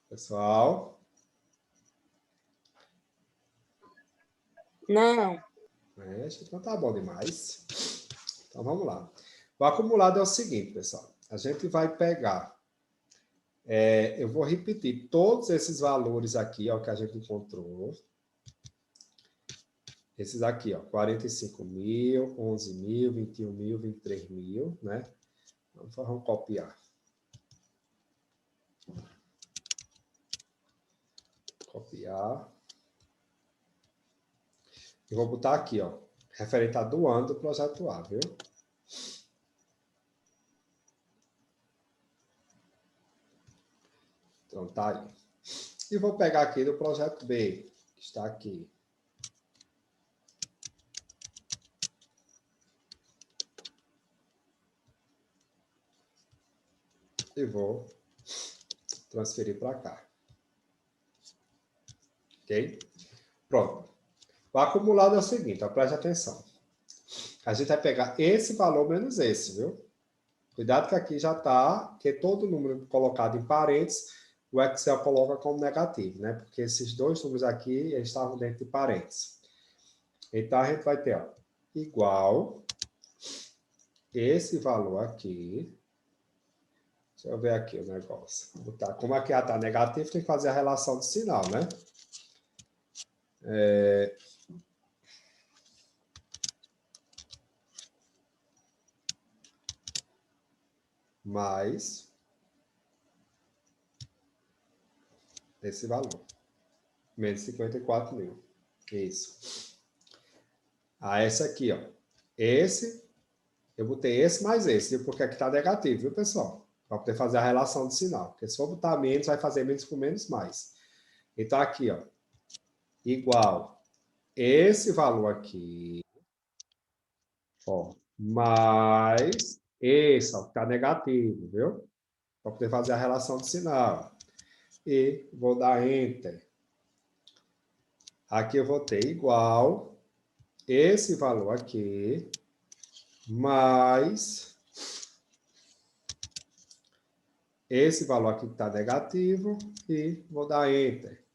Pessoal?
Não.
Então tá bom demais. Então vamos lá. O acumulado é o seguinte, pessoal. A gente vai pegar. Eu vou repetir todos esses valores aqui, ó, que a gente encontrou. Esses aqui, ó, 45 mil, 11 mil, 21 mil, 23 mil, né? Vamos copiar. Copiar. E vou botar aqui, ó, referente a do ano do projeto A, viu? Então, tá aí. E vou pegar aqui do projeto B, que está aqui. E vou transferir para cá. Ok? Pronto. O acumulado é o seguinte, ó, preste atenção. A gente vai pegar esse valor menos esse, viu? Cuidado que aqui já está, que todo número colocado em parênteses, o Excel coloca como negativo, né? Porque esses dois números aqui, eles estavam dentro de parênteses. Então, a gente vai ter, ó, igual esse valor aqui. Deixa eu ver aqui o negócio. Botar, como aqui está negativo, tem que fazer a relação de sinal, né? Mais esse valor. Menos 54 mil. Isso. Essa aqui, ó. Esse, eu botei esse mais esse, viu? Porque aqui está negativo, viu, pessoal? Para poder fazer a relação de sinal. Porque se for botar menos, vai fazer menos com menos mais. Então, aqui, ó. Igual esse valor aqui, ó, mais esse, ó, que está negativo, viu? Para poder fazer a relação de sinal. E vou dar Enter. Aqui eu vou ter igual esse valor aqui, mais esse valor aqui que está negativo, e vou dar Enter.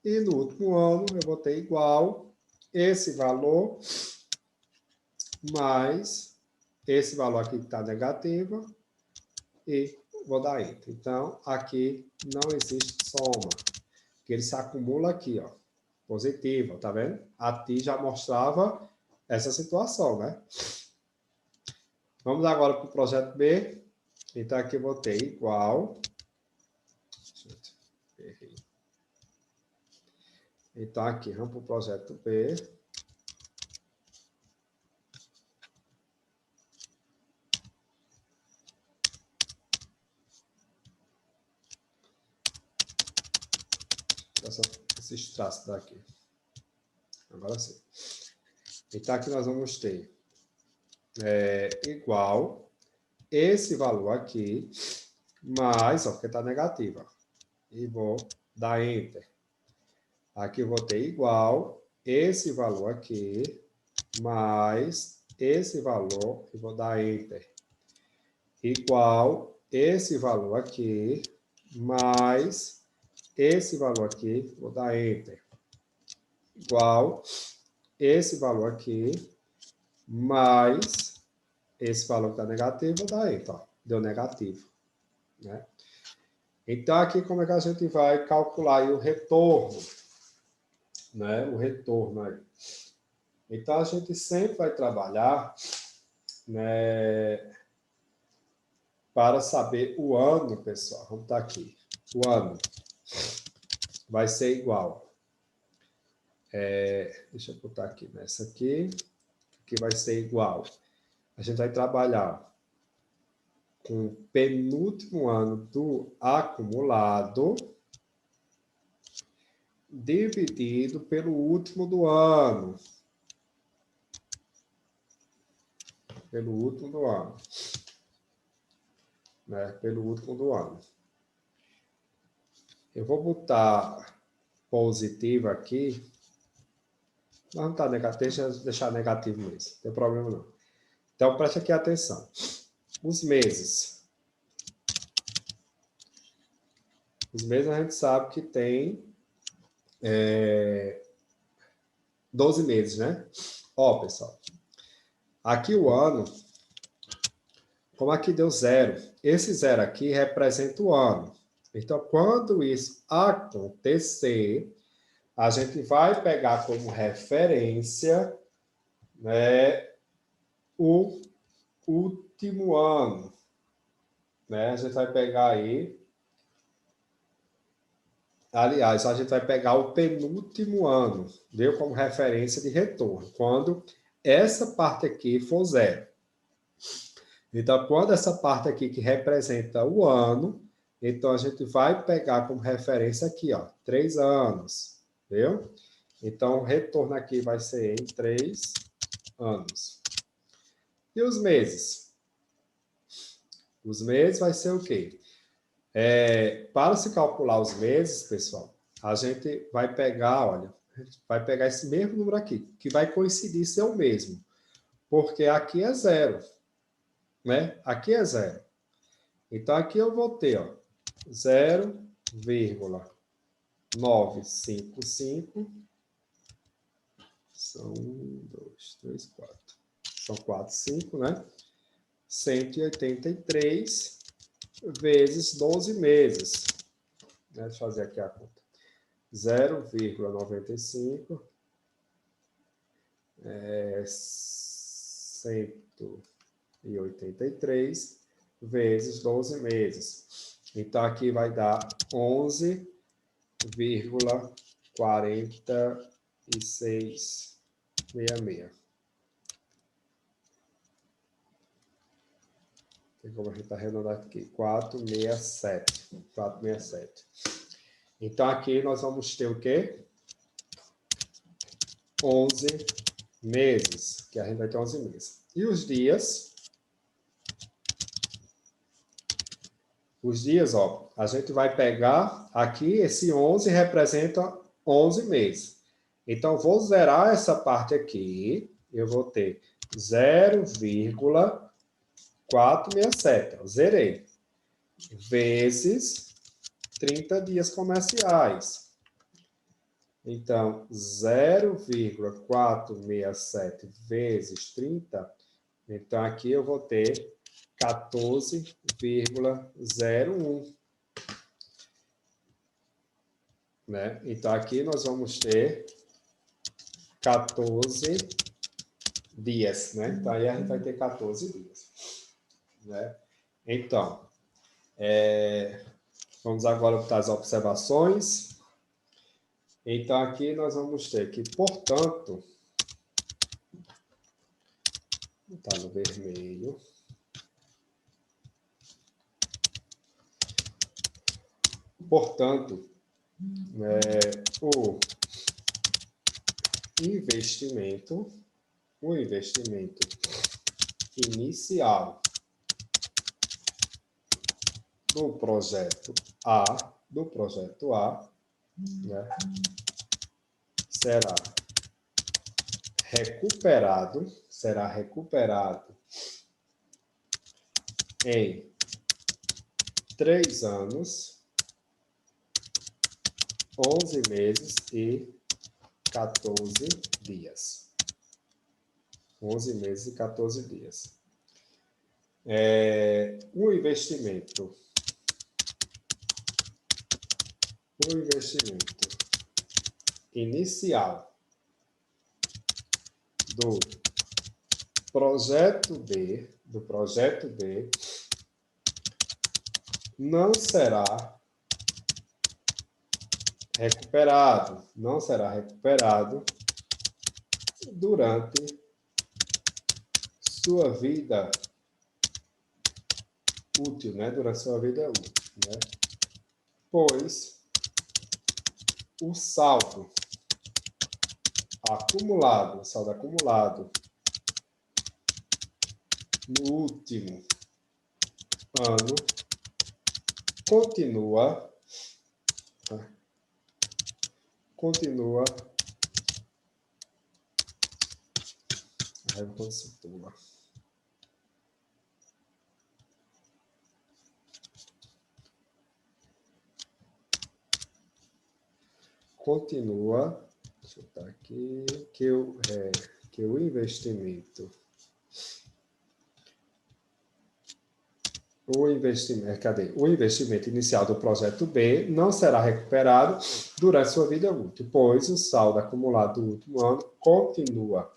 E no último ano eu vou ter igual esse valor, mais esse valor aqui que está negativo, e vou dar Enter. Então, aqui não existe soma, porque ele se acumula aqui, ó, positivo, tá vendo? A ti já mostrava essa situação, né? Vamos agora para o projeto B. Então, aqui eu vou ter igual. Errei. Então, aqui, vamos para o projeto B. Esses traços daqui. Agora sim. Então, aqui nós vamos ter igual esse valor aqui, mais, ó, porque está negativo, ó, e vou dar Enter. Aqui eu vou ter igual esse valor aqui, mais esse valor, e vou dar Enter. Igual esse valor aqui, mais esse valor aqui, vou dar Enter. Igual esse valor aqui, mais esse valor que está negativo, vou dar Enter. Ó, deu negativo, né? Então, aqui, como é que a gente vai calcular aí o retorno? Né? O retorno aí. Então, a gente sempre vai trabalhar, né, para saber o ano, pessoal. Vamos estar aqui. O ano vai ser igual. Deixa eu botar aqui nessa aqui. Que vai ser igual. A gente vai trabalhar com o penúltimo ano do acumulado dividido pelo último do ano. Pelo último do ano. Né? Pelo último do ano. Eu vou botar positivo aqui. Não está negativo, deixar negativo mesmo. Não tem problema não. Então, preste aqui atenção. Os meses. Os meses a gente sabe que tem 12 meses, né? Ó, pessoal. Aqui o ano, como aqui deu 0, esse 0 aqui representa o ano. Então, quando isso acontecer, a gente vai pegar como referência, né, o último ano. Né? A gente vai pegar aí. Aliás, a gente vai pegar o penúltimo ano, deu como referência de retorno, quando essa parte aqui for 0. Então, quando essa parte aqui que representa o ano, então a gente vai pegar como referência aqui, ó, 3 anos, viu? Então, o retorno aqui vai ser em 3 anos. E os meses? Os meses vai ser o quê? Para se calcular os meses, pessoal, a gente vai pegar, olha, vai pegar esse mesmo número aqui, que vai coincidir ser o mesmo, porque aqui é 0, né? Aqui é 0. Então, aqui eu vou ter, ó, 0,955, são 1, 2, 3, 4, são 4, 5, né? 183 vezes 12 meses. Deixa eu fazer aqui a conta. 0,95 183 vezes 12 meses. Então, aqui vai dar 11,4666. Tem como a gente arredondar aqui? 467. Então, aqui nós vamos ter o quê? 11 meses, que a gente vai ter 11 meses. E os dias? Os dias, ó, a gente vai pegar aqui, esse 11 representa 11 meses. Então, vou zerar essa parte aqui, eu vou ter 0,467, ó, zerei, vezes 30 dias comerciais. Então, 0,467 vezes 30, então aqui eu vou ter 14,01. Né? Então, aqui nós vamos ter 14 dias. Né? Então, aí a gente vai ter 14 dias. Né? Então, vamos agora para as observações. Então, aqui nós vamos ter que, portanto, está no vermelho. Portanto, o investimento inicial do projeto A, né, será recuperado em 3 anos, 11 meses e 14 dias. 11 meses e 14 dias. O investimento inicial do projeto B não será recuperado durante sua vida útil, né? Durante sua vida útil, né? Pois o saldo acumulado no último ano continua deixa eu botar aqui, que o investimento o investimento inicial do projeto B não será recuperado durante sua vida útil, pois o saldo acumulado do último ano continua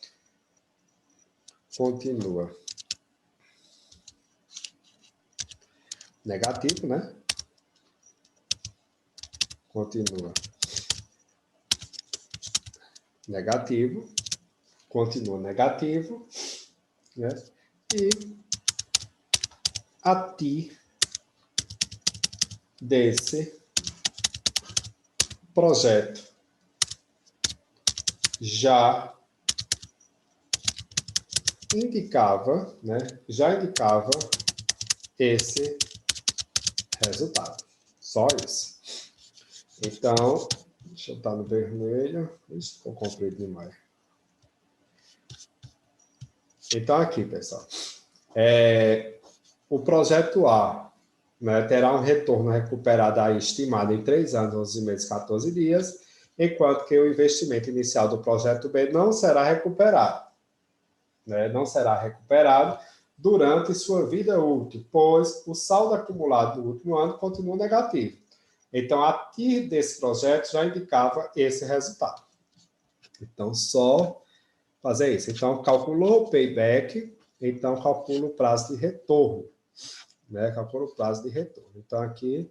negativo, né? Continua negativo, né? E a partir desse projeto já indicava esse resultado. Só isso. Então, deixa eu estar no vermelho. Isso ficou comprido demais. Então, aqui, pessoal. O projeto A, né, terá um retorno recuperado aí, estimado em 3 anos, 11 meses, 14 dias, enquanto que o investimento inicial do projeto B não será recuperado. Né, não será recuperado durante sua vida útil, pois o saldo acumulado no último ano continua negativo. Então, a partir desse projeto já indicava esse resultado. Então, só fazer isso. Então, calculou o payback, então calcula o prazo de retorno. Né? Calcula o prazo de retorno. Então, aqui,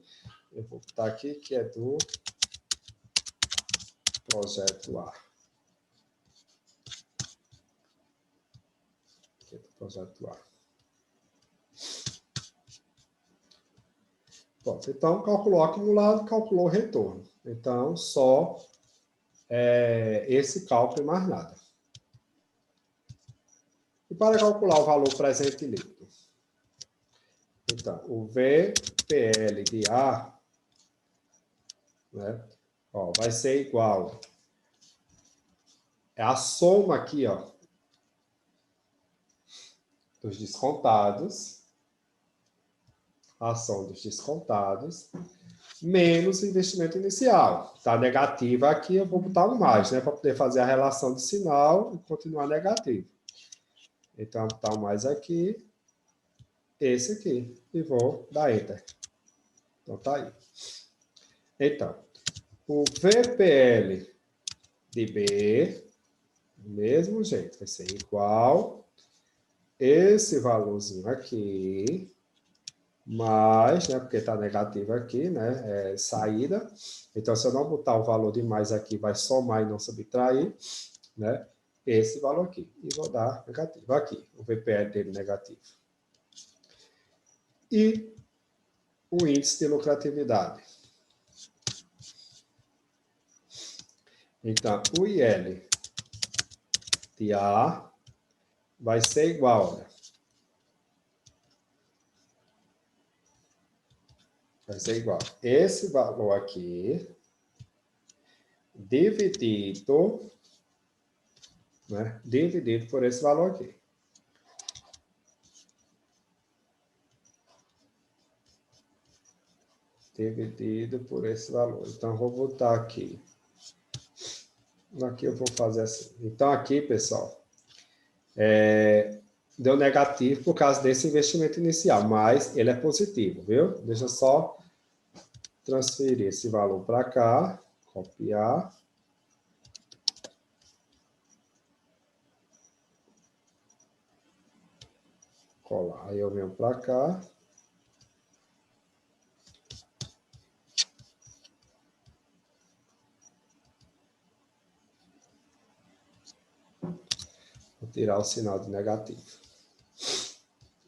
eu vou botar aqui que é do projeto A. Aqui é do projeto A. Pronto, então, calculou o acumulado, calculou o retorno. Então, só esse cálculo e mais nada. E para calcular o valor presente líquido? Então, o VPL de A, né, vai ser igual. É a soma aqui, dos descontados. A ação dos descontados, menos o investimento inicial. Está negativa aqui, eu vou botar um mais, né? Para poder fazer a relação de sinal e continuar negativo. Então, eu vou botar um mais aqui, esse aqui, e vou dar Enter. Então, tá aí. Então, o VPL de B, do mesmo jeito, vai ser igual esse valorzinho aqui, mais, né, porque está negativo aqui, né, saída. Então, se eu não botar o valor de mais aqui, vai somar e não subtrair, né, esse valor aqui. E vou dar negativo aqui, o VPL dele negativo. E o índice de lucratividade. Então, o IL de A vai ser igual, né? Vai ser igual esse valor aqui, dividido, né? Dividido por esse valor aqui. Dividido por esse valor. Então, eu vou botar aqui. Aqui eu vou fazer assim. Então, aqui, pessoal, deu negativo por causa desse investimento inicial, mas ele é positivo, viu? Deixa eu só transferir esse valor para cá, copiar. Colar. Aí eu venho para cá. Vou tirar o sinal de negativo.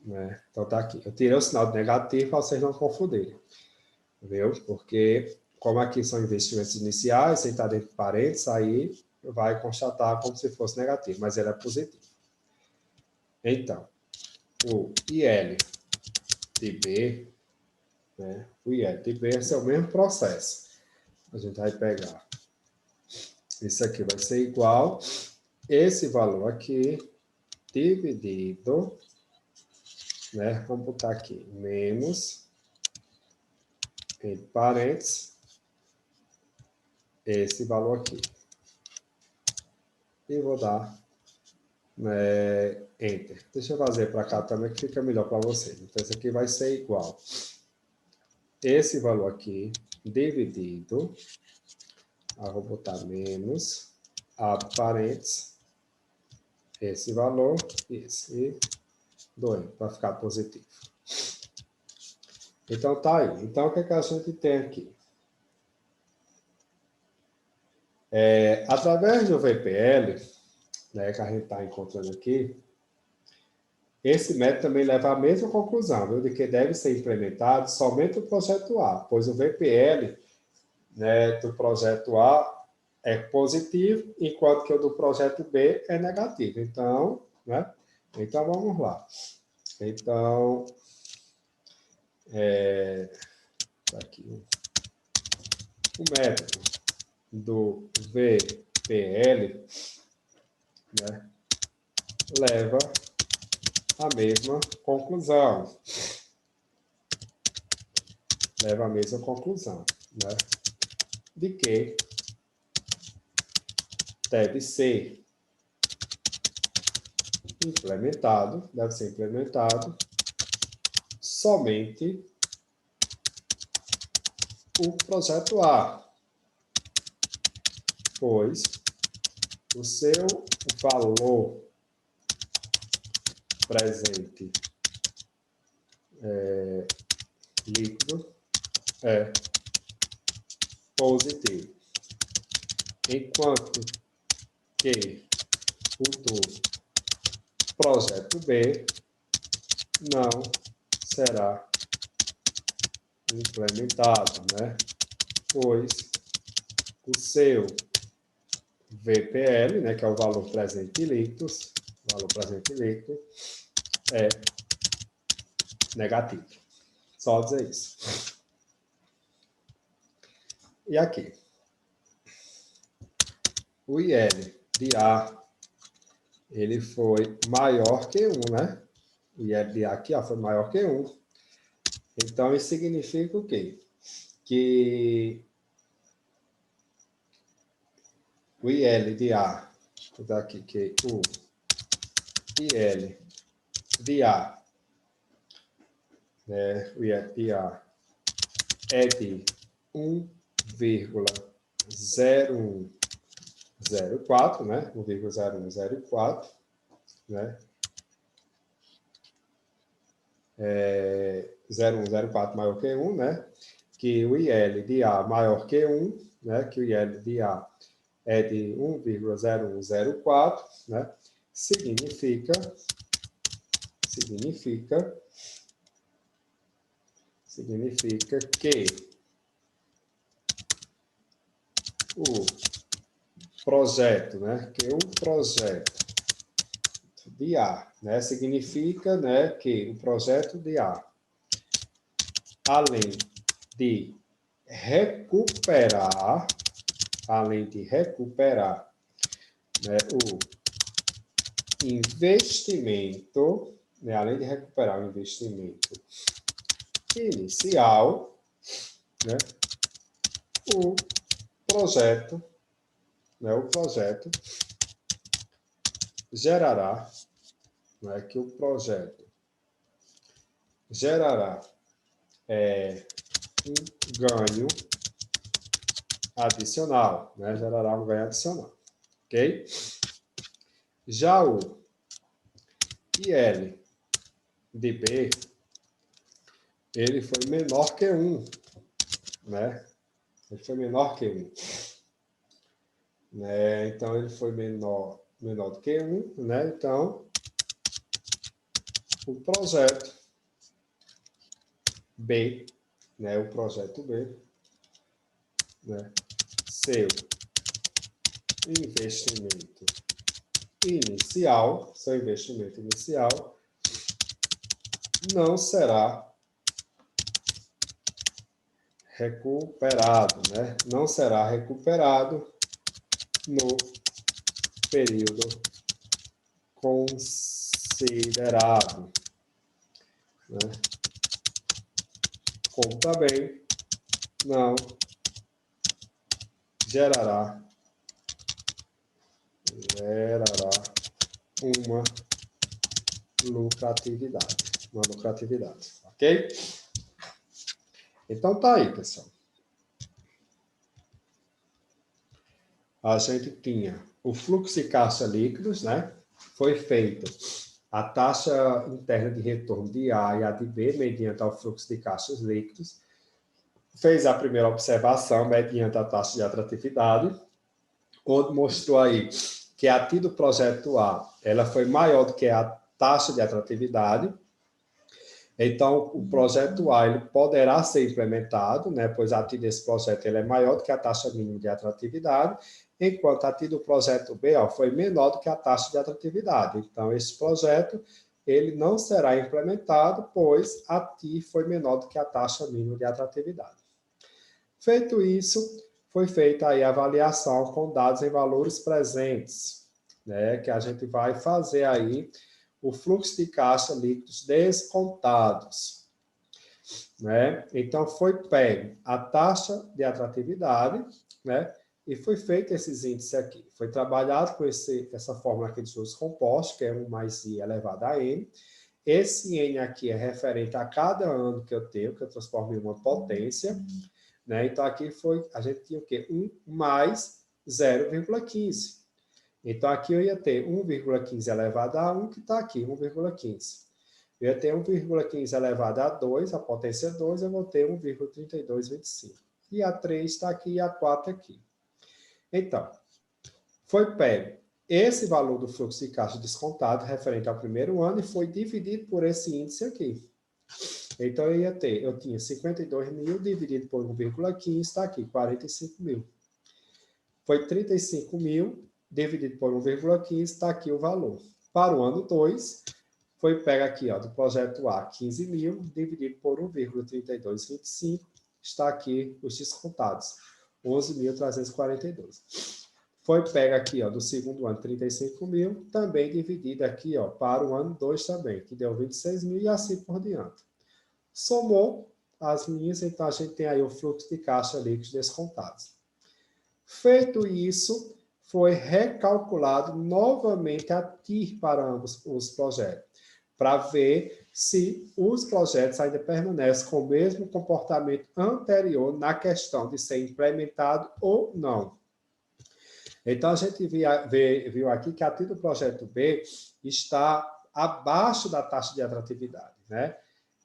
Né? Então, tá aqui. Eu tirei o sinal de negativo para vocês não confundirem. Viu? Porque como aqui são investimentos iniciais, sem estar dentro de parênteses, aí vai constatar como se fosse negativo, mas ele é positivo. Então, o IL de B, né? O IL de B é o mesmo processo. A gente vai pegar. Isso aqui vai ser igual esse valor aqui dividido, né? Vamos botar aqui, menos, entre parênteses, esse valor aqui. E vou dar Enter. Deixa eu fazer para cá também, que fica melhor para vocês. Então, isso aqui vai ser igual esse valor aqui, dividido, vou botar menos, abre parênteses, esse valor, esse, e 2, para ficar positivo. Então, tá aí. Então, o que a gente tem aqui? Através do VPL, né, que a gente está encontrando aqui, esse método também leva à mesma conclusão, viu, de que deve ser implementado somente o projeto A, pois o VPL, né, do projeto A é positivo, enquanto que o do projeto B é negativo. Então, né? Então, vamos lá. Então, aqui, o método do VPL, né, leva à mesma conclusão. Leva à mesma conclusão, né, de que deve ser implementado somente o projeto A, pois o seu valor presente líquido é positivo, enquanto que o do projeto B não será implementado, né? Pois o seu VPL, né, que é o valor presente líquido, é negativo. Só dizer isso. E aqui? O IL de A, ele foi maior que 1, né? O IL de A aqui foi maior que 1. Então, isso significa o quê? Que o IL de A, vou dar aqui, que o IL de A, né, o IL de A é de 1,0104, né? 1,0104, né? 0104 maior que 1, né? Que o IL de A maior que 1, né? Que o IL de A é de 1,0104, né? Significa que o projeto, né? Que o projeto de A, né? Significa, né, que o projeto de A, além de recuperar, né, o investimento, né, além de recuperar o investimento inicial, né, o projeto gerará, né, que o projeto gerará um ganho adicional, né, gerará um ganho adicional, ok? Já o IL de B, ele foi menor que 1, né? Ele foi menor que 1. Né? Então, ele foi menor do que 1, né? Então, o projeto B, né? O projeto B né, seu investimento inicial, não será recuperado, né? Não será recuperado no período considerado, né? Como também não gerará uma lucratividade, ok? Então tá aí, pessoal. A gente tinha o fluxo de caixa líquidos, né? Foi feito a taxa interna de retorno de A e a de B mediante o fluxo de caixas líquidos. Fez a primeira observação mediante a taxa de atratividade, onde mostrou aí que a TI do projeto A ela foi maior do que a taxa de atratividade. Então, o projeto A ele poderá ser implementado, né, pois a TI desse projeto ele é maior do que a taxa mínima de atratividade, enquanto a TI do projeto B foi menor do que a taxa de atratividade. Então, esse projeto ele não será implementado, pois a TI foi menor do que a taxa mínima de atratividade. Feito isso, foi feita aí a avaliação com dados em valores presentes, né, que a gente vai fazer aí o fluxo de caixa líquidos descontados, né? Então, foi pego a taxa de atratividade, né? E foi feito esses índices aqui. Foi trabalhado com essa fórmula aqui de juros compostos, que é 1 mais I elevado a N. Esse N aqui é referente a cada ano que eu tenho, que eu transformo em uma potência, né? Então, aqui a gente tinha o quê? 1 mais 0,15. Então, aqui eu ia ter 1,15 elevado a 1, que está aqui, 1,15. Eu ia ter 1,15 elevado a 2, a potência 2, eu vou ter 1,3225. E a 3 está aqui e a 4 aqui. Então, foi pego esse valor do fluxo de caixa descontado referente ao primeiro ano e foi dividido por esse índice aqui. Então, eu tinha 52 mil dividido por 1,15, está aqui, 45 mil. Foi 35 mil dividido por 1,15, está aqui o valor. Para o ano 2, foi pego aqui, ó, do projeto A, 15 mil, dividido por 1,3225, está aqui os descontados, 11.342. Foi pego aqui, ó, do segundo ano, 35 mil, também dividido aqui, ó, para o ano 2 também, que deu 26 mil e assim por diante. Somou as linhas, então a gente tem aí o fluxo de caixa líquidos descontados. Feito isso, foi recalculado novamente a TIR para ambos os projetos, para ver se os projetos ainda permanecem com o mesmo comportamento anterior na questão de ser implementado ou não. Então, a gente viu aqui que a TIR do projeto B está abaixo da taxa de atratividade, né?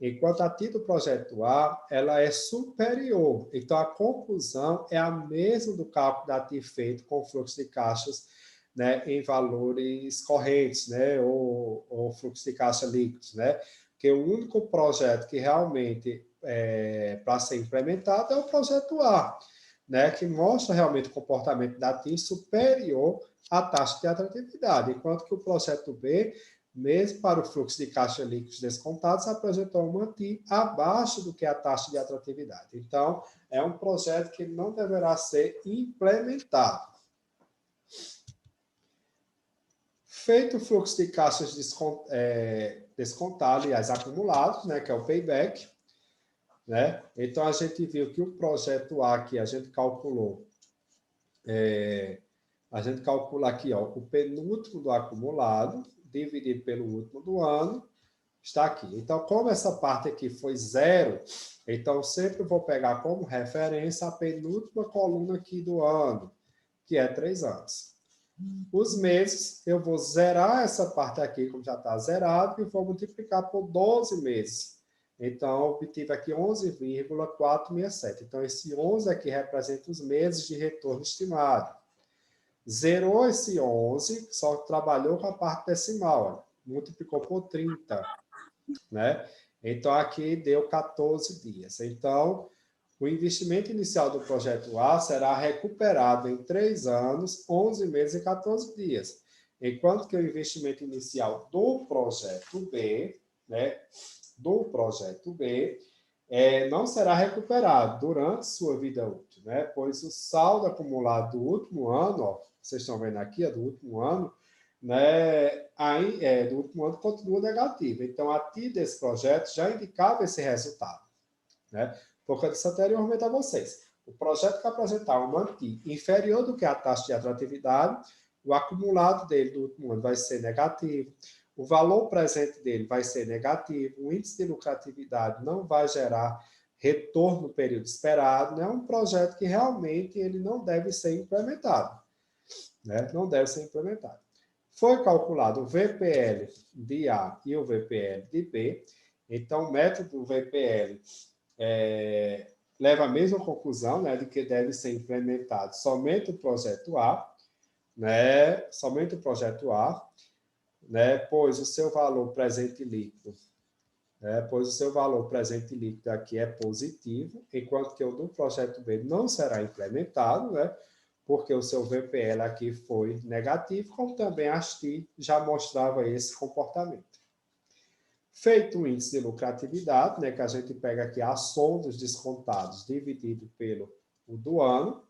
Enquanto a TIR do projeto A, ela é superior. Então, a conclusão é a mesma do cálculo da TIR feito com o fluxo de caixas, né, em valores correntes, né, ou fluxo de caixa líquidos, né? Porque o único projeto que realmente para ser implementado é o projeto A, né, que mostra realmente o comportamento da TIR superior à taxa de atratividade, enquanto que o projeto B, mesmo para o fluxo de caixa líquidos descontados, apresentou uma TIR abaixo do que a taxa de atratividade. Então, é um projeto que não deverá ser implementado. Feito o fluxo de caixas descontado, aliás, acumulados, né, que é o payback, né? Então, a gente viu que o projeto A aqui, a gente calculou, a gente calcula aqui, ó, o penúltimo do acumulado, dividido pelo último do ano, está aqui. Então, como essa parte aqui foi zero, então sempre vou pegar como referência a penúltima coluna aqui do ano, que é 3 anos. Os meses, eu vou zerar essa parte aqui, como já está zerado, e vou multiplicar por 12 meses. Então, obtive aqui 11,467. Então, esse 11 aqui representa os meses de retorno estimado. Zerou esse 11, só trabalhou com a parte decimal, ó, multiplicou por 30, né? Então, aqui deu 14 dias. Então, O investimento inicial do projeto A será recuperado em 3 anos, 11 meses e 14 dias, enquanto que o investimento inicial do projeto B, né, não será recuperado durante sua vida útil, né, pois o saldo acumulado do último ano, ó, vocês estão vendo aqui, do último ano, né, do último ano continua negativo. Então, a TI desse projeto já indicava esse resultado, né? Porque eu disse anteriormente a vocês, o projeto que apresentar uma TI inferior do que a taxa de atratividade, o acumulado dele do último ano vai ser negativo, o valor presente dele vai ser negativo, o índice de lucratividade não vai gerar retorno no período esperado, né? É um projeto que realmente ele não deve ser implementado, né? Não deve ser implementado. Foi calculado o VPL de A e o VPL de B, então o método VPL leva à mesma conclusão, né, de que deve ser implementado somente o projeto A, né, pois o seu valor presente líquido, aqui é positivo, enquanto que o do projeto B não será implementado, né, porque o seu VPL aqui foi negativo, como também a ASTI já mostrava esse comportamento. Feito o índice de lucratividade, né, que a gente pega aqui a soma dos descontados dividido pelo o do ano,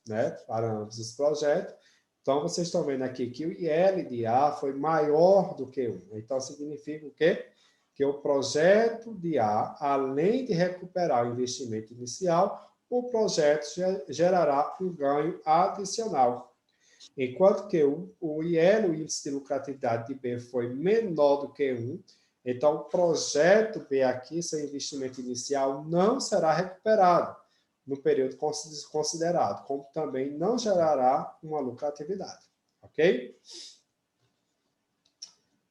né, para ambos os projetos. Então, vocês estão vendo aqui que o IL de A foi maior do que 1. Então, significa o quê? Que o projeto de A, além de recuperar o investimento inicial, o projeto gerará um ganho adicional. Enquanto que o IL, o índice de lucratividade de B, foi menor do que 1, então o projeto B aqui, seu investimento inicial, não será recuperado no período considerado, como também não gerará uma lucratividade. Ok?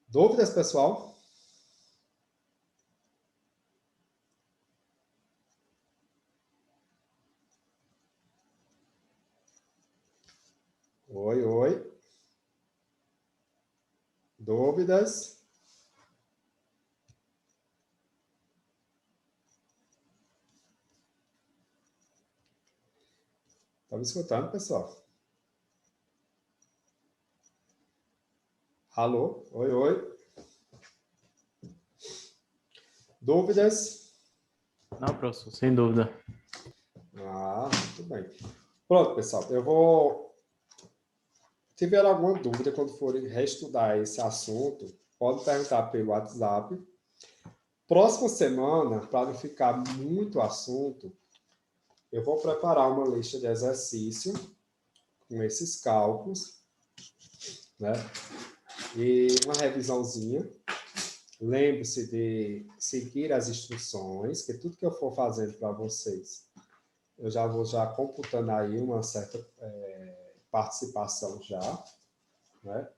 Dúvidas, pessoal? Oi, oi. Dúvidas? Estão me escutando, pessoal? Alô? Oi, oi. Dúvidas?
Não, professor, sem dúvida.
Muito bem. Pronto, pessoal. Eu vou... Se tiver alguma dúvida quando forem reestudar esse assunto, pode perguntar pelo WhatsApp. Próxima semana, para não ficar muito assunto, eu vou preparar uma lista de exercício com esses cálculos, né? E uma revisãozinha. Lembre-se de seguir as instruções, que tudo que eu for fazendo para vocês, eu já vou computando aí uma certa participação já, né?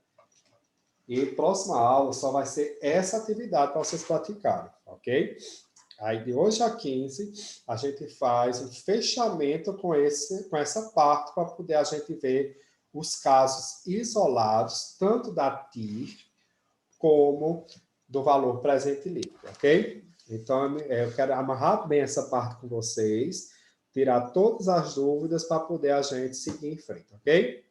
E próxima aula só vai ser essa atividade para vocês praticarem, ok? Aí de hoje a 15, a gente faz um fechamento com essa parte para poder a gente ver os casos isolados, tanto da TIR como do valor presente líquido, ok? Então, eu quero amarrar bem essa parte com vocês, tirar todas as dúvidas para poder a gente seguir em frente, ok?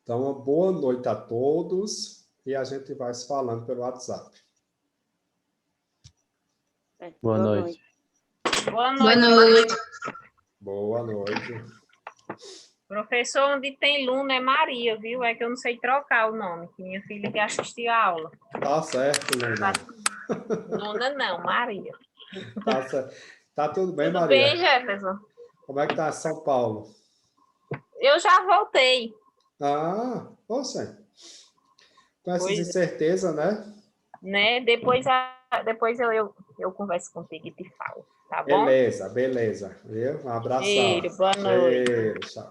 Então, uma boa noite a todos e a gente vai se falando pelo WhatsApp.
Boa noite.
Boa
Boa
noite.
noite.
Boa noite.
Professor, onde tem Luna é Maria, viu? É que eu não sei trocar o nome, que minha filha que assistiu a aula.
Tá certo, Luna.
Luna não, Maria.
Tá certo. Tá tudo bem,
Tudo
Maria?
bem, Jefferson?
Como é que tá São Paulo?
Eu já voltei.
Poxa. Com essas
Pois é.
incertezas, né?
Né? Depois eu converso contigo e te falo, tá bom?
Beleza. Viu? Um abração.
Cheiro, boa noite.
Cheiro, tchau.